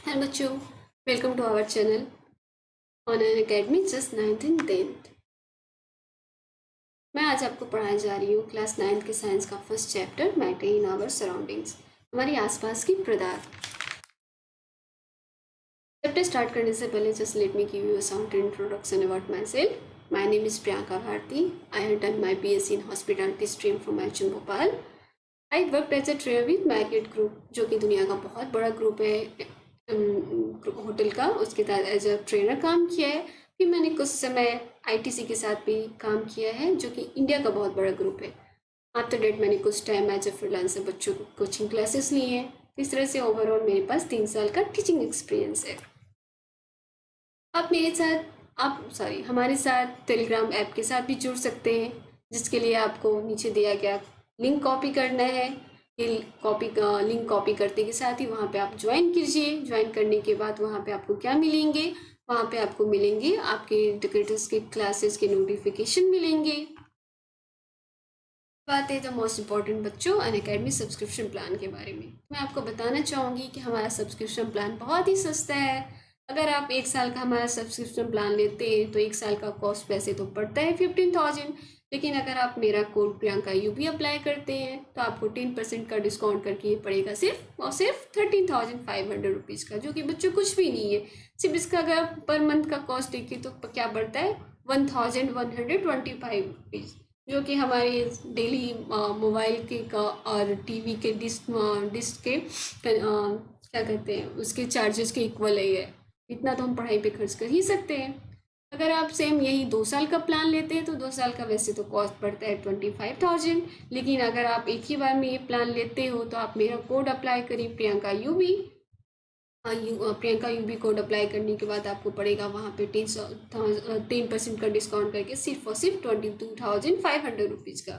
Hello बच्चों, welcome to our channel on N academy just 9th and 10th। मैं आज आपको पढ़ाने जा रही हूँ क्लास 9th के साइंस का first chapter matter in our surroundings, हमारी आसपास की पदार्थ। चैप्टर स्टार्ट करने से पहले just let me give you a short introduction about myself. My name is Priyanka Bharti. I have done my BSc in hospitality stream from HM Bhopal. I work as a trainer with Marriott group, जो कि दुनिया का बहुत बड़ा group है hotel का। उसके तहत एज अ ट्रेनर काम किया है। फिर मैंने कुछ समय ITC के साथ भी काम किया है, जो कि इंडिया का बहुत बड़ा ग्रुप है। आफ्टर डेट मैंने कुछ टाइम एज अ फ्रीलांसर बच्चों को कोचिंग क्लासेस ली हैं। इस तरह से ओवरऑल मेरे पास 3 साल का टीचिंग एक्सपीरियंस है। आप मेरे साथ आप सॉरी हमारे साथ टेलीग्राम ऐप के साथ भी जुड़ सकते हैं, जिसके लिए आपको नीचे दिया गया लिंक कॉपी करना है। ये लिंक कॉपी करते के साथ ही वहाँ पे आप ज्वाइन कीजिए। ज्वाइन करने के बाद वहाँ पे आपको क्या मिलेंगे, वहाँ पे आपको मिलेंगे आपके इंटीग्रेटर्स के क्लासेस के नोटिफिकेशन मिलेंगे। बात है द मोस्ट इम्पॉर्टेंट बच्चों अन अकेडमी सब्सक्रिप्शन प्लान के बारे में। मैं आपको बताना चाहूँगी कि हमारा सब्सक्रिप्शन प्लान बहुत ही सस्ता है। अगर आप 1 साल का हमारा सब्सक्रिप्शन प्लान लेते हैं तो 1 साल का कॉस्ट वैसे तो पड़ता है 15,000, लेकिन अगर आप मेरा कोड प्रियंका UB अप्लाई करते हैं तो आपको 10% का डिस्काउंट करके ये पड़ेगा सिर्फ और सिर्फ 13,500 रुपीज़ का, जो कि बच्चों कुछ भी नहीं है। सिर्फ इसका अगर पर मंथ का कॉस्ट देखिए तो क्या पड़ता है 1,125 रुपीज़, जो कि हमारे डेली मोबाइल के का और टीवी के डिस्क के क्या कहते हैं उसके चार्जेस के इक्वल ही है। इतना तो हम पढ़ाई पे खर्च कर ही सकते हैं। अगर आप सेम यही 2 साल का प्लान लेते हैं तो 2 साल का वैसे तो कॉस्ट पड़ता है 25,000, लेकिन अगर आप एक ही बार में ये प्लान लेते हो तो आप मेरा कोड अप्लाई करिए Priyanka UB। Priyanka UB code apply करने के बाद आपको पड़ेगा वहाँ पे 10% का डिस्काउंट करके सिर्फ और सिर्फ 22,500 रुपीज़ का।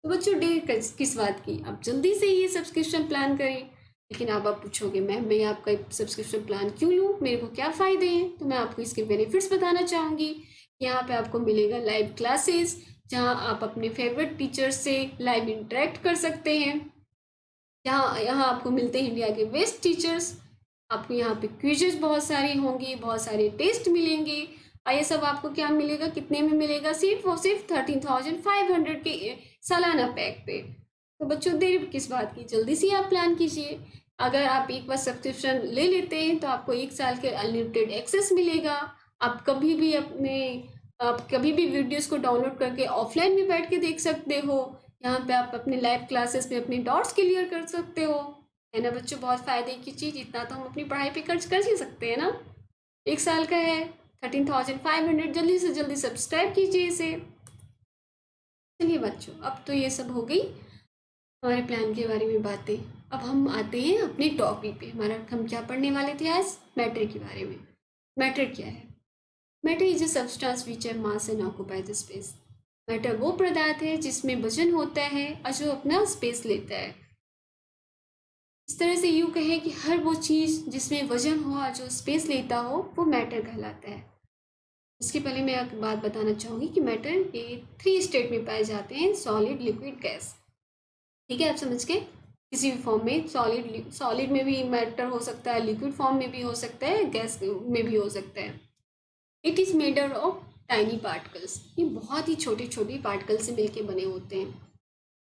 तो बच्चों देर किस बात की, आप जल्दी से ये सब्सक्रिप्शन प्लान करें। लेकिन आप पूछोगे मैम मैं आपका सब्सक्रिप्शन प्लान क्यों लूँ, मेरे को क्या फ़ायदे हैं, तो मैं आपको इसके बेनिफिट्स बताना चाहूँगी। यहाँ पे आपको मिलेगा लाइव क्लासेस, जहाँ आप अपने फेवरेट टीचर्स से लाइव इंटरेक्ट कर सकते हैं। यहाँ यहाँ आपको मिलते हैं इंडिया के बेस्ट टीचर्स। आपको यहाँ पे क्विजेस बहुत सारी होंगी, बहुत सारे टेस्ट मिलेंगे। और ये सब आपको क्या मिलेगा, कितने में मिलेगा, सिर्फ और सिर्फ 13,500 के सालाना पैक पे। तो बच्चों देर किस बात की, जल्दी से आप प्लान कीजिए। अगर आप एक बार सब्सक्रिप्शन ले लेते हैं तो आपको 1 साल के अनलिमिटेड एक्सेस मिलेगा। आप कभी भी वीडियोस को डाउनलोड करके ऑफलाइन भी बैठ के देख सकते हो। यहाँ पे आप अपने लाइव क्लासेस में अपने डाउट्स क्लियर कर सकते हो। है ना बच्चों, बहुत फ़ायदे की चीज़। इतना तो हम अपनी पढ़ाई पे खर्च कर ही सकते हैं ना। 1 साल का है 13,500, जल्दी से जल्दी सब्सक्राइब कीजिए इसे। चलिए बच्चों, अब तो ये सब हो गई हमारे प्लान के बारे में बातें। अब हम आते हैं अपने टॉपिक पे। हम क्या पढ़ने वाले थे आज, मैटर के बारे में। मैटर क्या है? Matter is a substance which है mass and occupies space. Matter वो पदार्थ है जिसमें वजन होता है और जो अपना स्पेस लेता है। इस तरह से यूँ कहें कि हर वो चीज़ जिसमें वजन हो और जो स्पेस लेता हो वो मैटर कहलाता है। इसके पहले मैं एक बात बताना चाहूँगी कि मैटर ये 3 स्टेट में पाए जाते हैं, सॉलिड लिक्विड गैस। ठीक है, आप समझ गए। किसी भी फॉर्म में सॉलिड में भी मैटर हो सकता है, लिक्विड फॉर्म में भी हो सकता है, गैस में भी हो सकता है। It is made of tiny particles. ये बहुत ही छोटे छोटे पार्टिकल से मिलके बने होते हैं।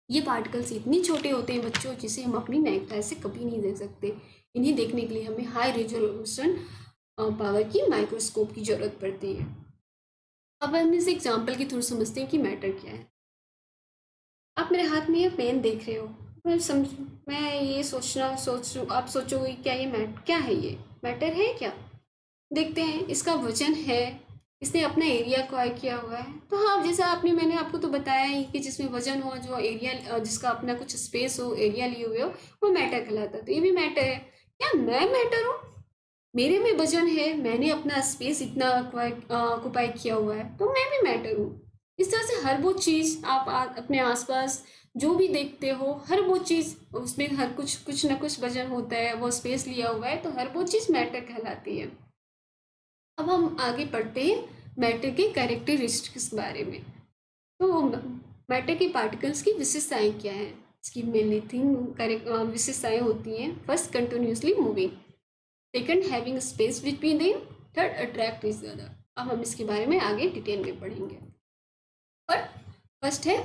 ये पार्टिकल्स इतनी छोटे होते हैं बच्चों, जिसे हम अपनी नाइट आई से कभी नहीं देख सकते। इन्हें देखने के लिए हमें हाई रेजोल्यूशन पावर की माइक्रोस्कोप की ज़रूरत पड़ती है। अब हम इस एग्जाम्पल के थ्रू समझते हैं कि मैटर क्या है। आप मेरे हाथ में ये पेन देख रहे हो। मैं समझ मैं ये आप सोचोगे क्या ये क्या है, ये मैटर है क्या। देखते हैं, इसका वजन है, इसने अपना एरिया क्वायर किया हुआ है। तो हाँ, जैसा मैंने आपको तो बताया ही कि जिसमें वजन हो, जो एरिया जिसका अपना कुछ स्पेस हो, एरिया लिए हुए हो, वो मैटर कहलाता है। तो ये भी मैटर है। क्या मैं मैटर हूँ? मेरे में वजन है, मैंने अपना स्पेस इतना ऑक्युपाई किया हुआ है, तो मैं भी मैटर हूँ। इस तरह से हर वो चीज़ अपने आसपास जो भी देखते हो, हर वो चीज़ उसमें हर कुछ ना कुछ वजन होता है, वो स्पेस लिया हुआ है, तो हर वो चीज़ मैटर कहलाती है। अब हम आगे पढ़ते हैं मैटर के कैरेक्टरिस्टिक्स के बारे में। तो मैटर के पार्टिकल्स की विशेषताएं क्या हैं? इसकी मेनली 3 विशेषताएं होती हैं। First, continuously moving. Second having space between them, third attract each other. अब हम इसके बारे में आगे डिटेल में पढ़ेंगे। पर फर्स्ट है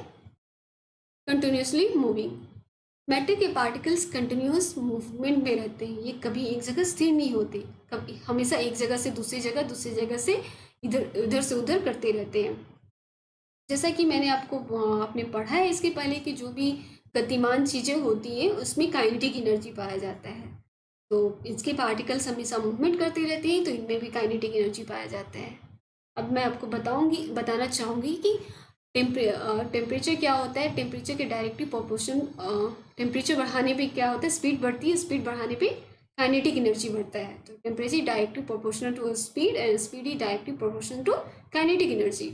कंटिन्यूसली मूविंग। मैटर के पार्टिकल्स कंटिन्यूस मूवमेंट में रहते हैं, ये कभी एक जगह स्थिर नहीं होते, कभी हमेशा एक जगह से दूसरी जगह, दूसरी जगह से इधर, इधर से उधर करते रहते हैं। जैसा कि मैंने आपको आपने पढ़ा है इसके पहले कि जो भी गतिमान चीज़ें होती हैं उसमें काइनेटिक एनर्जी पाया जाता है। तो इसके पार्टिकल्स हमेशा मूवमेंट करते रहते हैं, तो इनमें भी काइनेटिक एनर्जी पाया जाता है। अब मैं आपको बताना चाहूँगी कि टेम्परेचर क्या होता है। टेम्परेचर के डायरेक्टली प्रोपोर्शन, टेम्परेचर बढ़ाने पे क्या होता है, स्पीड बढ़ती है, स्पीड बढ़ाने पे काइनेटिक एनर्जी बढ़ता है। तो temperature directly proportional to speed and speed is directly proportional to kinetic energy.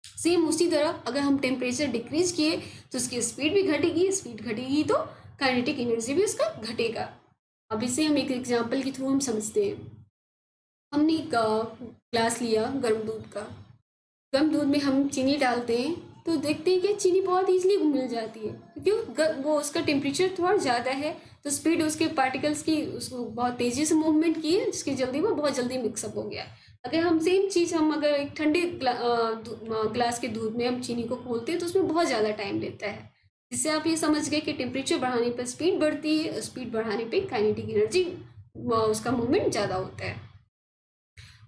Same उसी तरह अगर हम टेम्परेचर डिक्रीज किए तो उसकी स्पीड भी घटेगी, स्पीड घटेगी तो काइनेटिक एनर्जी भी उसका घटेगा। अब इसे हम एक एग्जांपल के थ्रू हम समझते हैं। हमने एक ग्लास लिया गर्म दूध का, गर्म दूध में हम चीनी डालते हैं तो देखते हैं कि चीनी बहुत ईजिली मिल जाती है, क्योंकि वो उसका टेम्परेचर थोड़ा ज़्यादा है, तो स्पीड उसके पार्टिकल्स की उसको बहुत तेज़ी से मूवमेंट की है, जिसकी जल्दी वो बहुत जल्दी मिक्सअप हो गया। अगर हम सेम चीज़ हम अगर एक ठंडे ग्लास के दूध में हम चीनी को खोलते हैं तो उसमें बहुत ज़्यादा टाइम लेता है। जिससे आप ये समझ गए कि टेम्परेचर बढ़ाने पर स्पीड बढ़ती है, स्पीड बढ़ाने पर काइनेटिक एनर्जी उसका मूवमेंट ज़्यादा होता है।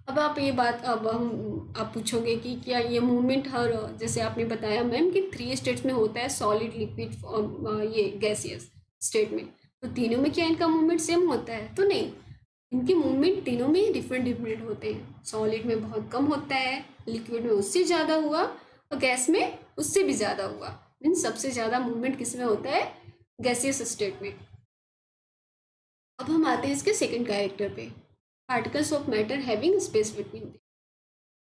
अब आप ये बात अब हम आप पूछोगे कि क्या ये मूवमेंट हर, जैसे आपने बताया मैम कि 3 स्टेट्स में होता है, सॉलिड, लिक्विड और ये गैसियस स्टेट में, तो तीनों में क्या इनका मूवमेंट सेम होता है? तो नहीं, इनके मूवमेंट तीनों में डिफरेंट डिफरेंट होते हैं। सॉलिड में बहुत कम होता है, लिक्विड में उससे ज़्यादा हुआ और गैस में उससे भी ज़्यादा हुआ। मीन सबसे ज़्यादा मूवमेंट किस में होता है? गैसियस स्टेट में। अब हम आते हैं इसके सेकेंड कैरेक्टर पे, particles of matter having space between.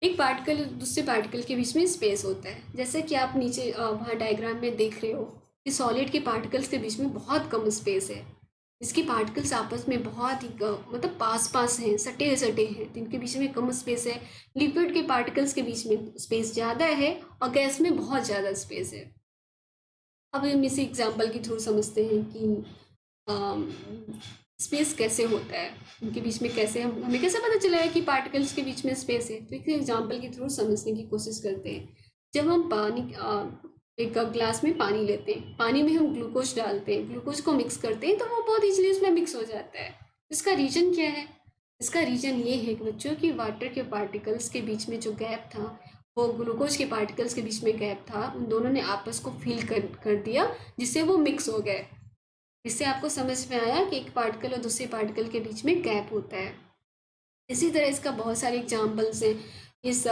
एक पार्टिकल दूसरे पार्टिकल के बीच में स्पेस होता है, जैसे कि आप नीचे वहाँ डायग्राम में देख रहे हो कि सॉलिड के पार्टिकल्स के बीच में बहुत कम स्पेस है। इसके पार्टिकल्स आपस में बहुत ही मतलब पास पास हैं, सटे सटे हैं, तो इनके बीच में कम स्पेस है। लिक्विड के पार्टिकल्स के बीच में स्पेस ज़्यादा है और गैस में बहुत ज़्यादा स्पेस है। अब हम इसी एग्जाम्पल के थ्रू समझते हैं कि स्पेस कैसे होता है, उनके बीच में कैसे हमें कैसे पता चला है कि पार्टिकल्स के बीच में स्पेस है। तो एक एग्जांपल के थ्रू समझने की कोशिश करते हैं। जब हम एक ग्लास में पानी लेते हैं, पानी में हम ग्लूकोज डालते हैं, ग्लूकोज को मिक्स करते हैं तो वो बहुत ईजिली उसमें मिक्स हो जाता है। इसका रीज़न क्या है? इसका रीज़न ये है कि बच्चों की वाटर के पार्टिकल्स के बीच में जो गैप था, वो ग्लूकोज के पार्टिकल्स के बीच में गैप था, उन दोनों ने आपस को फिल कर दिया, जिससे वो मिक्स हो गए। इससे आपको समझ में आया कि एक पार्टिकल और दूसरे पार्टिकल के बीच में गैप होता है। इसी तरह इसका बहुत सारे एग्जाम्पल्स हैं। इस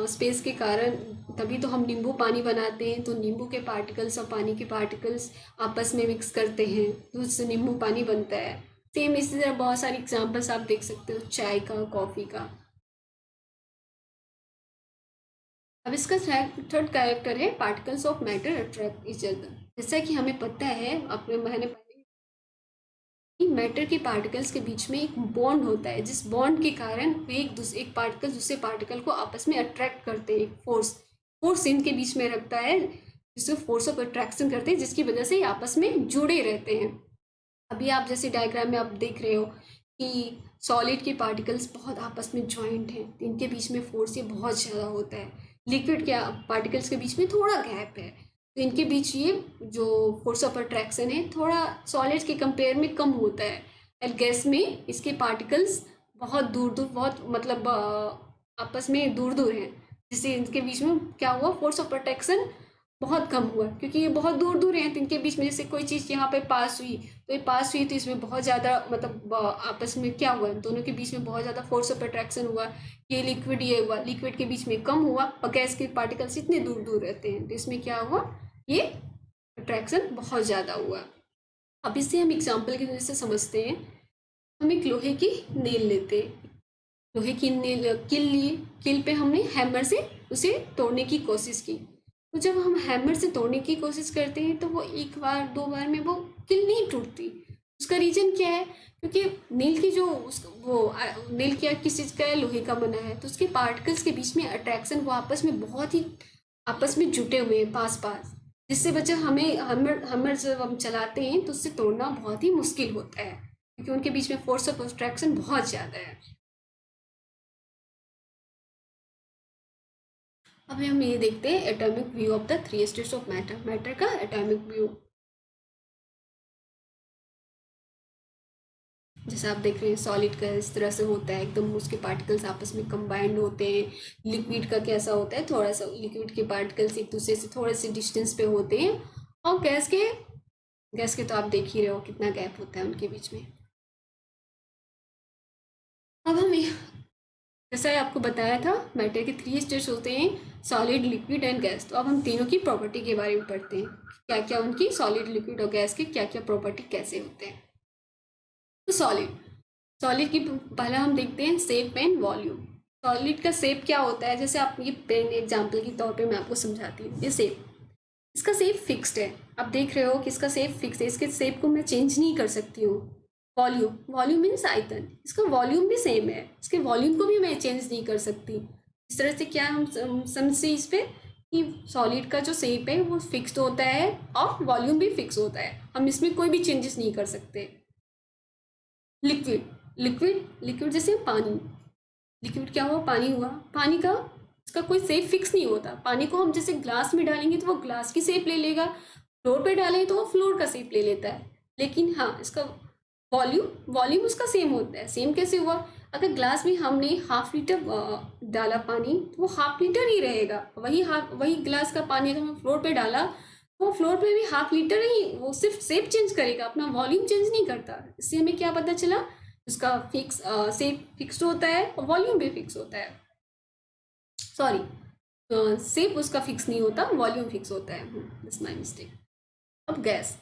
स्पेस के कारण तभी तो हम नींबू पानी बनाते हैं, तो नींबू के पार्टिकल्स और पानी के पार्टिकल्स आपस में मिक्स करते हैं तो उससे नींबू पानी बनता है। सेम इसी तरह बहुत सारे एग्जाम्पल्स आप देख सकते हो चाय का, कॉफ़ी का। अब इसका थर्ड कैरेक्टर है particles of matter attract each other. जैसा कि हमें पता है, अपने मैंने मैटर के पार्टिकल्स के बीच में एक बॉन्ड होता है, जिस बॉन्ड के कारण एक पार्टिकल दूसरे पार्टिकल को आपस में अट्रैक्ट करते हैं। फोर्स इनके बीच में रखता है, जिसको फोर्स ऑफ अट्रैक्शन करते हैं, जिसकी वजह से ये आपस में जुड़े रहते हैं। अभी आप जैसे डायग्राम में आप देख रहे हो कि सॉलिड के पार्टिकल्स बहुत आपस में ज्वाइंट हैं, तो इनके बीच में फोर्स ये बहुत ज़्यादा होता है। लिक्विड के पार्टिकल्स के बीच में थोड़ा गैप है, तो इनके बीच ये जो फोर्स ऑफ अट्रैक्शन है थोड़ा सॉलिड्स के कंपेयर में कम होता है। और गैस में इसके पार्टिकल्स बहुत दूर दूर, बहुत मतलब आपस में दूर दूर हैं, जिससे इनके बीच में क्या हुआ, फोर्स ऑफ अट्रैक्शन बहुत कम हुआ, क्योंकि ये बहुत दूर दूर हैं। तो इनके बीच में जैसे कोई चीज़ यहाँ पे पास हुई, तो ये पास हुई तो इसमें बहुत ज़्यादा मतलब आपस में क्या हुआ, दोनों के बीच में बहुत ज़्यादा फोर्स ऑफ अट्रैक्शन हुआ। ये लिक्विड ये हुआ, लिक्विड के बीच में कम हुआ और गैस के पार्टिकल्स इतने दूर दूर रहते हैं, तो इसमें क्या हुआ, ये अट्रैक्शन बहुत ज़्यादा हुआ। अब इससे हम एग्जाम्पल की वजह से समझते हैं। हम एक लोहे की नेल लेते हैं, लोहे की नेल किल लिए, किल पे हमने हैमर से उसे तोड़ने की कोशिश की। तो जब हम हैमर से तोड़ने की कोशिश करते हैं तो वो एक बार दो बार में वो किल नहीं टूटती। उसका रीज़न क्या है? क्योंकि नील की जो नील क्या किस चीज़ का है, लोहे का बना है, तो उसके पार्टिकल्स के बीच में अट्रैक्शन, वो आपस में बहुत ही आपस में जुटे हुए हैं पास पास, जिससे वजह हमें हैमर जब हम चलाते हैं तो उससे तोड़ना बहुत ही मुश्किल होता है, क्योंकि उनके बीच में फोर्स ऑफ अट्रैक्शन बहुत ज़्यादा है। अब हम ये देखते हैं atomic view of the three states of matter, matter का एटॉमिक व्यू। जैसे आप देख रहे हैं सॉलिड का इस तरह से होता है, एकदम उसके पार्टिकल्स आपस में कंबाइंड होते हैं। लिक्विड का कैसा होता है, थोड़ा सा लिक्विड के पार्टिकल्स एक दूसरे से थोड़े से डिस्टेंस पे होते हैं। और गैस के तो आप देख ही रहे हो कितना गैप होता है उनके बीच में। अब हम जैसा आपको बताया था मैटर के थ्री स्टेट्स होते हैं, सॉलिड, लिक्विड एंड गैस। तो अब हम तीनों की प्रॉपर्टी के बारे में पढ़ते हैं, क्या क्या उनकी सॉलिड, लिक्विड और गैस के क्या क्या प्रॉपर्टी कैसे होते हैं। तो सॉलिड, सॉलिड की पहले हम देखते हैं शेप एंड वॉल्यूम। सॉलिड का शेप क्या होता है, जैसे आप ये पेन एग्जांपल के तौर पे मैं आपको समझाती हूँ। ये शेप, इसका शेप फिक्स्ड है, आप देख रहे हो कि इसका शेप फिक्स है, इसके शेप को मैं चेंज नहीं कर सकती हूँ। वॉल्यूम, वॉल्यूम मीन्स आयतन, इसका वॉल्यूम भी सेम है, इसके वॉल्यूम को भी मैं चेंज नहीं कर सकती। इस तरह से क्या हम समझते इस पे कि सॉलिड का जो शेप है वो फिक्स्ड होता है और वॉल्यूम भी फिक्स होता है, हम इसमें कोई भी चेंजेस नहीं कर सकते। लिक्विड, लिक्विड जैसे पानी, लिक्विड क्या हुआ, पानी हुआ। पानी का, इसका कोई शेप फिक्स नहीं होता। पानी को हम जैसे ग्लास में डालेंगे तो वो ग्लास की शेप ले लेगा, फ्लोर पे डालेंगे तो वो फ्लोर का शेप ले लेता है। लेकिन हाँ, इसका वॉल्यूम, वॉल्यूम उसका सेम होता है। सेम कैसे हुआ, अगर ग्लास में हमने हाफ लीटर डाला पानी तो वो हाफ लीटर ही रहेगा। वही ग्लास का पानी अगर हम फ्लोर पे डाला तो वो फ्लोर पे भी हाफ लीटर ही, वो सिर्फ शेप चेंज करेगा, अपना वॉल्यूम चेंज नहीं करता। इससे हमें क्या पता चला, उसका शेप फिक्स्ड होता है और वॉल्यूम भी फिक्स होता है। सॉरी, शेप उसका फिक्स नहीं होता, वॉल्यूम फिक्स होता है। This my mistake. अब गैस,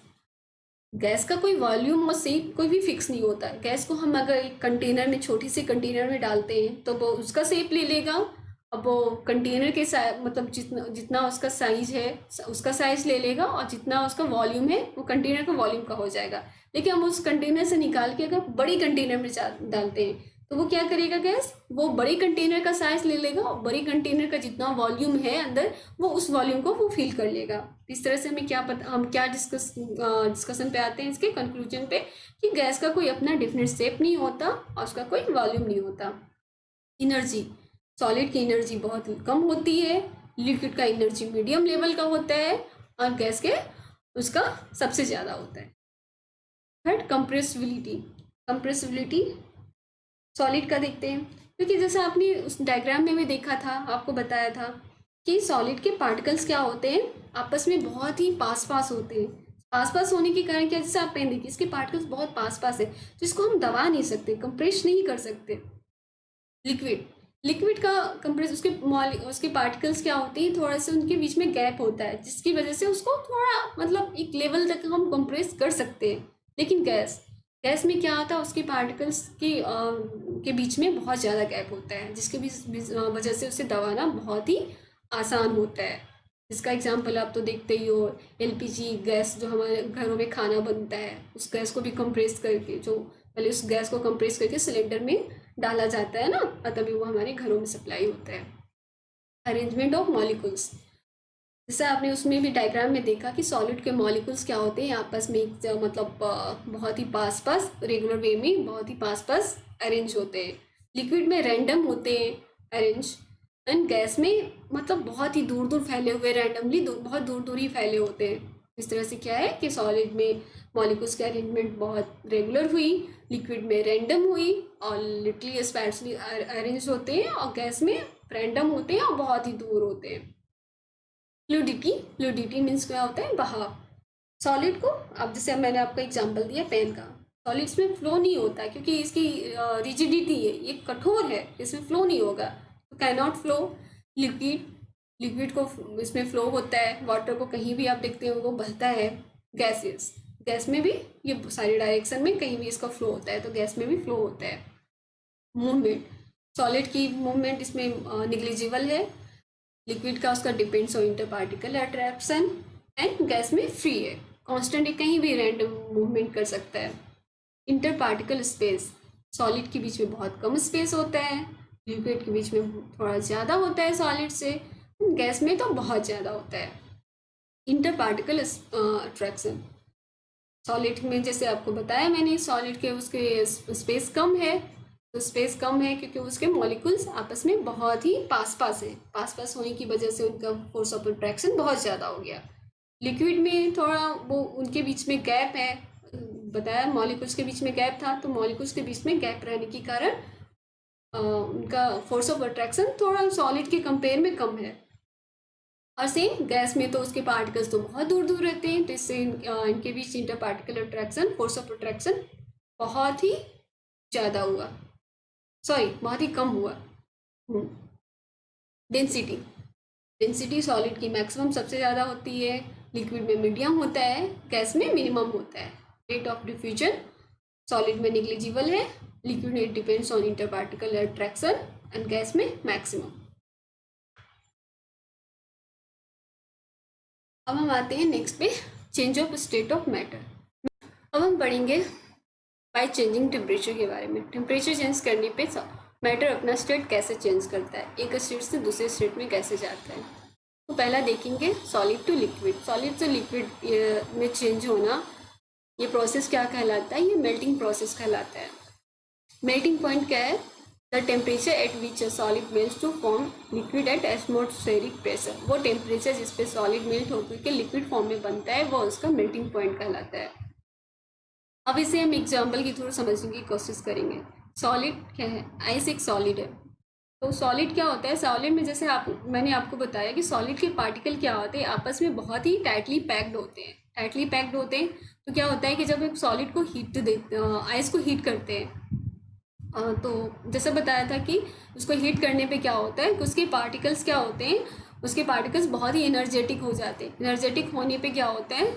गैस का कोई वॉल्यूम और शेप कोई भी फिक्स नहीं होता है। गैस को हम अगर एक कंटेनर में, छोटी सी कंटेनर में डालते हैं तो वो उसका शेप ले लेगा। अब वो कंटेनर के मतलब जितना जितना उसका साइज है उसका साइज ले लेगा, और जितना उसका वॉल्यूम है वो कंटेनर का वॉल्यूम का हो जाएगा। लेकिन हम उस कंटेनर से निकाल के अगर बड़ी कंटेनर में डालते हैं तो वो क्या करेगा, गैस वो बड़ी कंटेनर का साइज ले लेगा और बड़ी कंटेनर का जितना वॉल्यूम है अंदर वो उस वॉल्यूम को वो फिल कर लेगा। इस तरह से हमें क्या पता, हम क्या डिस्कशन पे आते हैं, इसके कंक्लूजन पे, कि गैस का कोई अपना डिफरेंट शेप नहीं होता और उसका कोई वॉल्यूम नहीं होता। एनर्जी, सॉलिड की एनर्जी बहुत कम होती है, लिक्विड का एनर्जी मीडियम लेवल का होता है और गैस के उसका सबसे ज़्यादा होता है। थर्ड, कंप्रेसिबिलिटी, कंप्रेसिबिलिटी सॉलिड का देखते हैं, क्योंकि जैसे आपने उस डायग्राम में भी देखा था, आपको बताया था कि सॉलिड के पार्टिकल्स क्या होते हैं, आपस में बहुत ही पास पास होते हैं। पास पास होने के कारण क्या, जैसे आप पेन देखिए, इसके पार्टिकल्स बहुत पास पास है, तो इसको हम दबा नहीं सकते, कंप्रेस नहीं कर सकते। लिक्विड, लिक्विड का कंप्रेस, उसके पार्टिकल्स क्या होते हैं, थोड़ा सा उनके बीच में गैप होता है, जिसकी वजह से उसको थोड़ा मतलब एक लेवल तक हम कंप्रेस कर सकते हैं। लेकिन गैस, गैस में क्या होता है, उसके पार्टिकल्स के बीच में बहुत ज़्यादा गैप होता है, जिसके वजह से उसे दबाना बहुत ही आसान होता है। इसका एग्जाम्पल आप तो देखते ही हो, एलपीजी गैस, जो हमारे घरों में खाना बनता है, उस गैस को भी कंप्रेस करके, जो पहले उस गैस को कंप्रेस करके सिलेंडर में डाला जाता है ना, और तभी वो हमारे घरों में सप्लाई होता है। अरेंजमेंट ऑफ मॉलिक्यूल्स, जैसे आपने उसमें भी डायग्राम में देखा कि सॉलिड के मॉलिक्यूल्स क्या होते हैं, आपस में मतलब बहुत ही पास पास, रेगुलर वे में बहुत ही पास पास अरेंज होते हैं। लिक्विड में रैंडम होते हैं अरेंज, एंड गैस में मतलब बहुत ही दूर दूर फैले हुए, रैंडमली बहुत दूर दूर ही फैले होते हैं। इस तरह से क्या है कि सॉलिड में मॉलिक्यूल्स की अरेंजमेंट बहुत रेगुलर हुई, लिक्विड में रैंडम हुई और लिटली स्पैर्सली अरेंज होते हैं, और गैस में रैंडम होते हैं और बहुत ही दूर होते हैं। फ्लूडिटी, फ्लूडिटी मीन्स क्या होता है, बहाव। सॉलिड को, अब जैसे मैंने आपको एग्जांपल दिया पेन का, सॉलिड्स में फ्लो नहीं होता है क्योंकि इसकी रिजिडिटी है, ये कठोर है, इसमें फ्लो नहीं होगा, तो can not flow. Liquid, liquid को इसमें फ्लो होता है, वाटर को कहीं भी आप देखते हो वो बहता है। गैसेस, गैस में भी ये सारी डायरेक्शन में कहीं भी इसका फ्लो होता है, तो गैस में भी फ्लो होता है। मूवमेंट, सॉलिड की मूवमेंट इसमें निग्लिजिबल है, लिक्विड का उसका depends on inter particle attraction, and gas में फ्री है, कांस्टेंट है, कहीं भी रैंडम मूवमेंट कर सकता है। इंटर पार्टिकल स्पेस, सॉलिड के बीच में बहुत कम स्पेस होता है, लिक्विड के बीच में थोड़ा ज़्यादा होता है सॉलिड से, गैस में तो बहुत ज़्यादा होता है। इंटर पार्टिकल अट्रैक्शन, सॉलिड में जैसे आपको बताया मैंने, सॉलिड के उसके स्पेस कम है, तो स्पेस कम है क्योंकि उसके मॉलिक्यूल्स आपस में बहुत ही पास पास है, पास पास होने की वजह से उनका फोर्स ऑफ अट्रैक्शन बहुत ज़्यादा हो गया। लिक्विड में थोड़ा वो उनके बीच में गैप है, बताया मॉलिक्यूल्स के बीच में गैप था, तो मॉलिक्यूल्स के बीच में गैप रहने के कारण उनका फोर्स ऑफ अट्रैक्शन थोड़ा सॉलिड के कंपेयर में कम है। और सेम गैस में तो उसके पार्टिकल्स तो बहुत दूर दूर रहते हैं, तो इससे इनके बीच inter particle attraction, force of attraction बहुत ही ज़्यादा हुआ, सॉरी बहुत ही कम हुआ। डेंसिटी, डेंसिटी सॉलिड की मैक्सिमम सबसे ज़्यादा होती है, लिक्विड में मीडियम होता है, गैस में मिनिमम होता है। रेट ऑफ डिफ्यूजन सॉलिड में निग्लिजिबल है, लिक्विड में depends on inter particle attraction and gas में मैक्सिमम। अब हम आते हैं नेक्स्ट पे, change of state of matter. अब हम पढ़ेंगे बाय चेंजिंग टेम्परेचर के बारे में। टेम्परेचर चेंज करने पे मैटर अपना स्टेट कैसे चेंज करता है, एक स्टेट से दूसरे स्टेट में कैसे जाता है। तो पहला देखेंगे सॉलिड टू लिक्विड। सॉलिड से लिक्विड में चेंज होना, ये प्रोसेस क्या कहलाता है, ये मेल्टिंग प्रोसेस कहलाता है। मेल्टिंग पॉइंट क्या है, the temperature at which a solid melts to form liquid at atmospheric pressure. वो टेम्परेचर जिस पे सॉलिड मेल्ट होकर के लिक्विड फॉर्म में बनता है, वो उसका मेल्टिंग पॉइंट कहलाता है। अब इसे हम एग्जाम्पल की थ्रू समझने की कोशिश करेंगे। सॉलिड क्या है, आइस एक सॉलिड है, तो सॉलिड क्या होता है, सॉलिड में जैसे मैंने आपको बताया कि सॉलिड के पार्टिकल क्या होते हैं, आपस में बहुत ही टाइटली पैक्ड होते हैं। टाइटली पैक्ड होते हैं तो क्या होता है कि जब एक सॉलिड को हीट देते, आइस को हीट करते हैं, तो जैसे बताया था कि उसको हीट करने पे क्या होता है कि उसके पार्टिकल्स क्या होते हैं, उसके पार्टिकल्स बहुत ही एनर्जेटिक हो जाते हैं। एनर्जेटिक होने पे क्या होता है,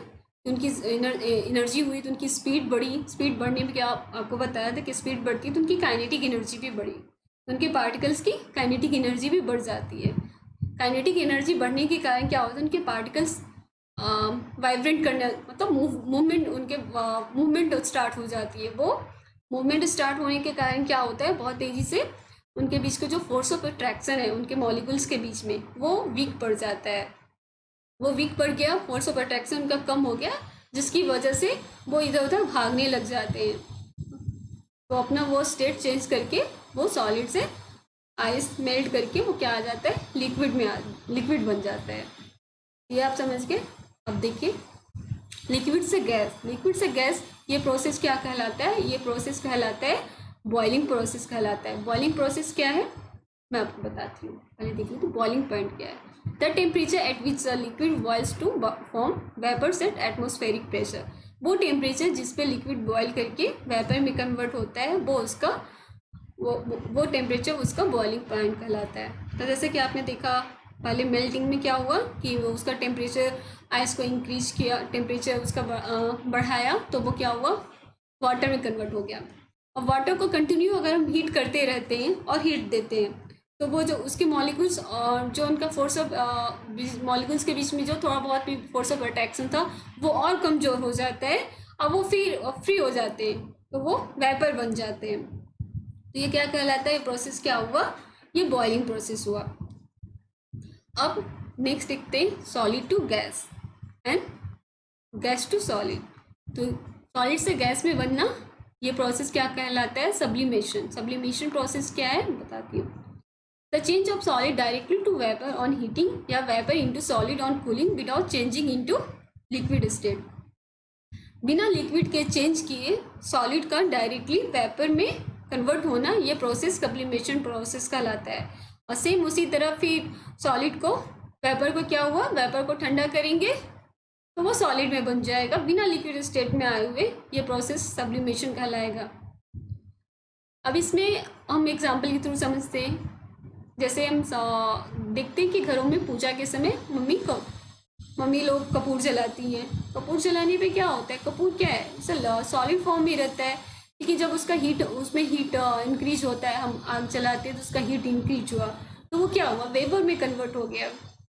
उनकी एनर्जी हुई तो उनकी स्पीड बढ़ी। स्पीड बढ़ने पे क्या आपको बताया था कि स्पीड बढ़ती है तो उनकी काइनेटिक एनर्जी भी बढ़ी, तो उनके पार्टिकल्स की काइनेटिक एनर्जी भी बढ़ जाती है। काइनेटिक एनर्जी बढ़ने के कारण क्या होता है, उनके पार्टिकल्स वाइब्रेट करने, मतलब मूवमेंट, उनके मूवमेंट स्टार्ट हो जाती है। वो मूवमेंट स्टार्ट होने के कारण क्या होता है, बहुत तेज़ी से उनके बीच का जो फोर्स ऑफ अट्रैक्शन है उनके मॉलिक्यूल्स के बीच में, वो वीक पड़ जाता है। वो वीक पड़ गया, फोर्स ऑफ अट्रैक्शन उनका कम हो गया, जिसकी वजह से वो इधर उधर भागने लग जाते हैं, तो अपना वो स्टेट चेंज करके वो सॉलिड से आइस मेल्ट करके वो क्या आ जाता है, लिक्विड में लिक्विड बन जाता है। ये आप समझ गए। अब देखिए लिक्विड से गैस, लिक्विड से गैस, ये प्रोसेस क्या कहलाता है, ये प्रोसेस कहलाता है बॉइलिंग प्रोसेस कहलाता है। बॉइलिंग प्रोसेस क्या है मैं आपको बताती हूँ, पहले देखिए तो बॉइलिंग पॉइंट क्या है। The temperature at which the liquid boils to form vapours at atmospheric pressure. वो टेम्परेचर जिस पे लिक्विड बॉयल करके वेपर में कन्वर्ट होता है, वो उसका वो टेम्परेचर उसका बॉइलिंग पॉइंट कहलाता है। तो जैसे कि आपने देखा पहले मेल्टिंग में क्या हुआ कि वो उसका टेम्परेचर, आइस को इंक्रीज किया, टेम्परेचर उसका बढ़ाया, तो वो क्या हुआ, वाटर में कन्वर्ट हो गया। और वाटर को कंटिन्यू अगर हम हीट करते रहते हैं और हीट देते हैं, तो वो जो उसके मॉलिक्यूल्स और जो उनका फोर्स ऑफ मॉलिक्यूल्स के बीच में जो थोड़ा बहुत भी फोर्स ऑफ अट्रैक्शन था, वो और कमज़ोर हो जाता है और वो फिर फ्री हो जाते हैं, तो वो वेपर बन जाते हैं। तो ये क्या कहलाता है, ये प्रोसेस क्या हुआ, ये बॉइलिंग प्रोसेस हुआ। अब नेक्स्ट देखते हैं solid to gas and gas to solid. तो सॉलिड से गैस में बनना, ये प्रोसेस क्या कहलाता है, सब्लिमेशन। सब्लिमेशन प्रोसेस क्या है बताती हूँ। The change of solid directly to vapour on heating or vapour into solid on cooling without changing into liquid state. बिना लिक्विड के चेंज किए सॉलिड का डायरेक्टली वेपर में कन्वर्ट होना, ये प्रोसेस सब्लिमेशन प्रोसेस कहलाता है। और सेम उसी तरह फिर सॉलिड को, वेपर को क्या हुआ, वेपर को ठंडा करेंगे तो वो सॉलिड में बन जाएगा बिना लिक्विड स्टेट में आए हुए, ये प्रोसेस सब्लिमेशन कहलाएगा। अब इसमें हम एग्जाम्पल के थ्रू समझते हैं। जैसे हम देखते हैं कि घरों में पूजा के समय मम्मी लोग कपूर जलाती हैं। कपूर जलाने पे क्या होता है, कपूर क्या है, सॉलिड फॉर्म में रहता है, लेकिन जब उसका हीट, उसमें हीट इंक्रीज होता है, हम आग जलाते हैं तो उसका हीट इंक्रीज हुआ, तो वो क्या हुआ, वेपर में कन्वर्ट हो गया।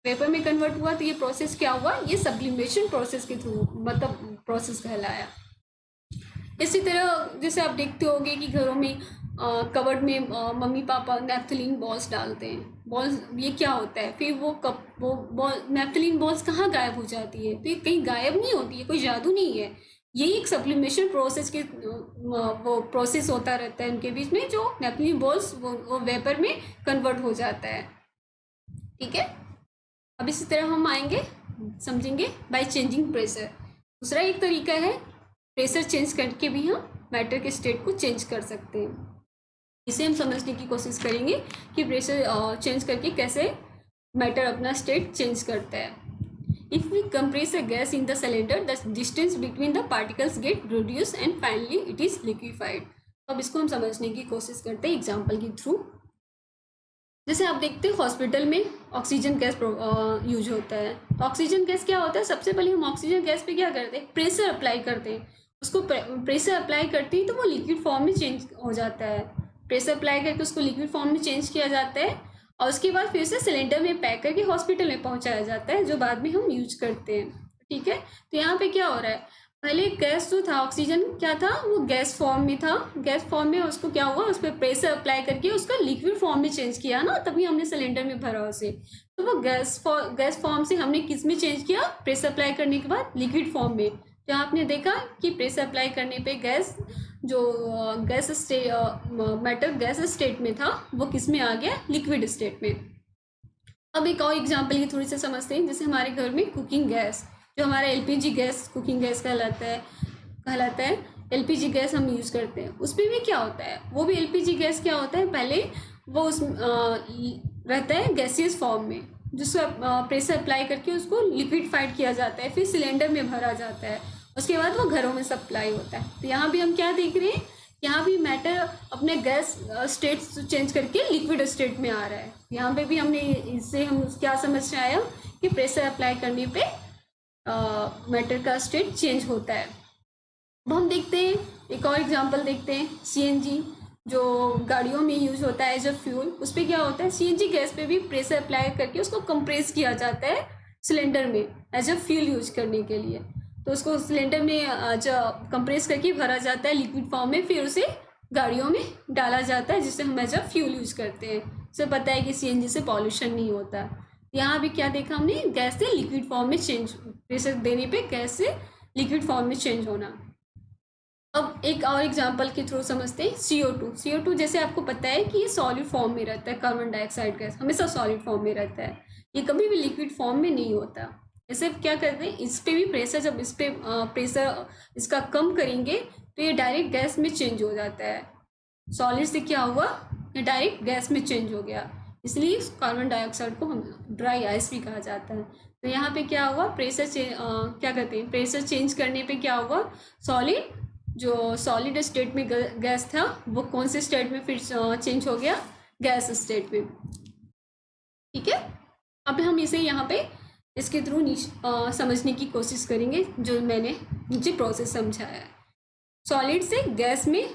वेपर में कन्वर्ट हुआ तो ये प्रोसेस क्या हुआ, ये सब्लिमेशन प्रोसेस के थ्रू मतलब प्रोसेस कहलाया। इसी तरह जैसे आप देखते होंगे कि घरों में कबर्ड में मम्मी पापा नेफ्थलीन बॉल्स डालते हैं। बॉल्स, ये क्या होता है, फिर वो बॉल नेफ्थलीन बॉल्स कहाँ गायब हो जाती है, तो ये कहीं गायब नहीं होती है, कोई जादू नहीं है। यही एक सब्लिमेशन प्रोसेस के वो प्रोसेस होता रहता है उनके बीच में, जो नेपथलीन बॉल्स वो वेपर में कन्वर्ट हो जाता है। ठीक है, अब इसी तरह हम आएंगे समझेंगे बाय चेंजिंग प्रेशर। दूसरा एक तरीका है, प्रेशर चेंज करके भी हम मैटर के स्टेट को चेंज कर सकते हैं। इसे हम समझने की कोशिश करेंगे कि प्रेशर चेंज करके कैसे मैटर अपना स्टेट चेंज करता है। If we compress a gas in the cylinder, the distance between the particles get reduced and finally it is liquefied. अब इसको हम समझने की कोशिश करते हैं एग्जाम्पल के थ्रू। जैसे आप देखते हैं हॉस्पिटल में ऑक्सीजन गैस यूज होता है। तो ऑक्सीजन गैस क्या होता है, सबसे पहले हम ऑक्सीजन गैस पे क्या करते हैं, प्रेशर अप्लाई करते हैं। उसको प्रेशर अप्लाई करते हैं तो वो लिक्विड फॉर्म में चेंज हो जाता है। प्रेशर अप्लाई करके उसको लिक्विड फॉर्म में चेंज किया जाता है और उसके बाद फिर से सिलेंडर में पैक करके हॉस्पिटल में पहुंचाया जाता है, जो बाद में हम यूज करते हैं। ठीक है, तो यहाँ पे क्या हो रहा है, पहले गैस जो था ऑक्सीजन क्या था, वो गैस फॉर्म में था। गैस फॉर्म में उसको क्या हुआ, उस पर प्रेशर अप्लाई करके उसका लिक्विड फॉर्म में चेंज किया ना, तभी हमने सिलेंडर में भरा उसे। तो वो गैस फॉर्म से हमने किस में चेंज किया, प्रेशर अप्लाई करने के बाद लिक्विड फॉर्म में। तो आपने देखा कि प्रेशर अप्लाई करने पे गैस जो मैटर गैस स्टेट में था वो किस में आ गया, लिक्विड स्टेट में। अब एक और एग्जाम्पल की थोड़ी सी समझते हैं। जैसे हमारे घर में कुकिंग गैस, जो हमारा एलपीजी गैस कुकिंग गैस कहलाता है एलपीजी गैस हम यूज़ करते हैं। उस पर भी क्या होता है, वो भी एलपीजी गैस क्या होता है, पहले वो उस रहता है गैसियस फॉर्म में, जिसको प्रेशर अप्लाई करके उसको लिक्विडफाइड किया जाता है, फिर सिलेंडर में भरा जाता है, उसके बाद वो घरों में सप्लाई होता है। तो यहाँ भी हम क्या देख रहे हैं, यहाँ भी मैटर अपने गैस स्टेट चेंज करके लिक्विड स्टेट में आ रहा है। यहाँ पे भी हमने इससे हम क्या समझ में आया कि प्रेशर अप्लाई करने पे मैटर का स्टेट चेंज होता है। अब हम देखते हैं एक और एग्जांपल देखते हैं, सीएनजी जो गाड़ियों में यूज होता है एज अ फ्यूल। उस पर क्या होता है, सीएनजी गैस पे भी प्रेशर अप्लाई करके उसको कंप्रेस किया जाता है सिलेंडर में एज अ फ्यूल यूज करने के लिए। तो उसको सिलेंडर में कंप्रेस करके भरा जाता है लिक्विड फॉर्म में, फिर उसे गाड़ियों में डाला जाता है जिससे हम एज अ फ्यूल यूज करते हैं। उसे पता है कि सीएनजी से पॉल्यूशन नहीं होता। यहाँ भी क्या देखा हमने, गैस से लिक्विड फॉर्म में चेंज, प्रेशर देने पे गैस से लिक्विड फॉर्म में चेंज होना। अब एक और एग्जांपल के थ्रू समझते हैं, CO2 जैसे आपको पता है कि ये सॉलिड फॉर्म में रहता है। कार्बन डाइऑक्साइड गैस हमेशा सॉलिड फॉर्म में रहता है, ये कभी भी लिक्विड फॉर्म में नहीं होता। ऐसे क्या करते हैं, इस पे भी प्रेशर, जब इस पे प्रेशर इसका कम करेंगे तो ये डायरेक्ट गैस में चेंज हो जाता है। सॉलिड से क्या हुआ, ये डायरेक्ट गैस में चेंज हो गया, इसलिए कार्बन डाइऑक्साइड को हम ड्राई आइस भी कहा जाता है। तो यहाँ पे क्या हुआ, क्या कहते हैं, प्रेशर चेंज करने पे क्या हुआ, जो सॉलिड स्टेट में गैस था वो कौन से स्टेट में फिर चेंज हो गया, गैस स्टेट में। ठीक है, अब हम इसे यहाँ पे इसके थ्रू समझने की कोशिश करेंगे, जो मैंने नीचे प्रोसेस समझाया है। सॉलिड से गैस में,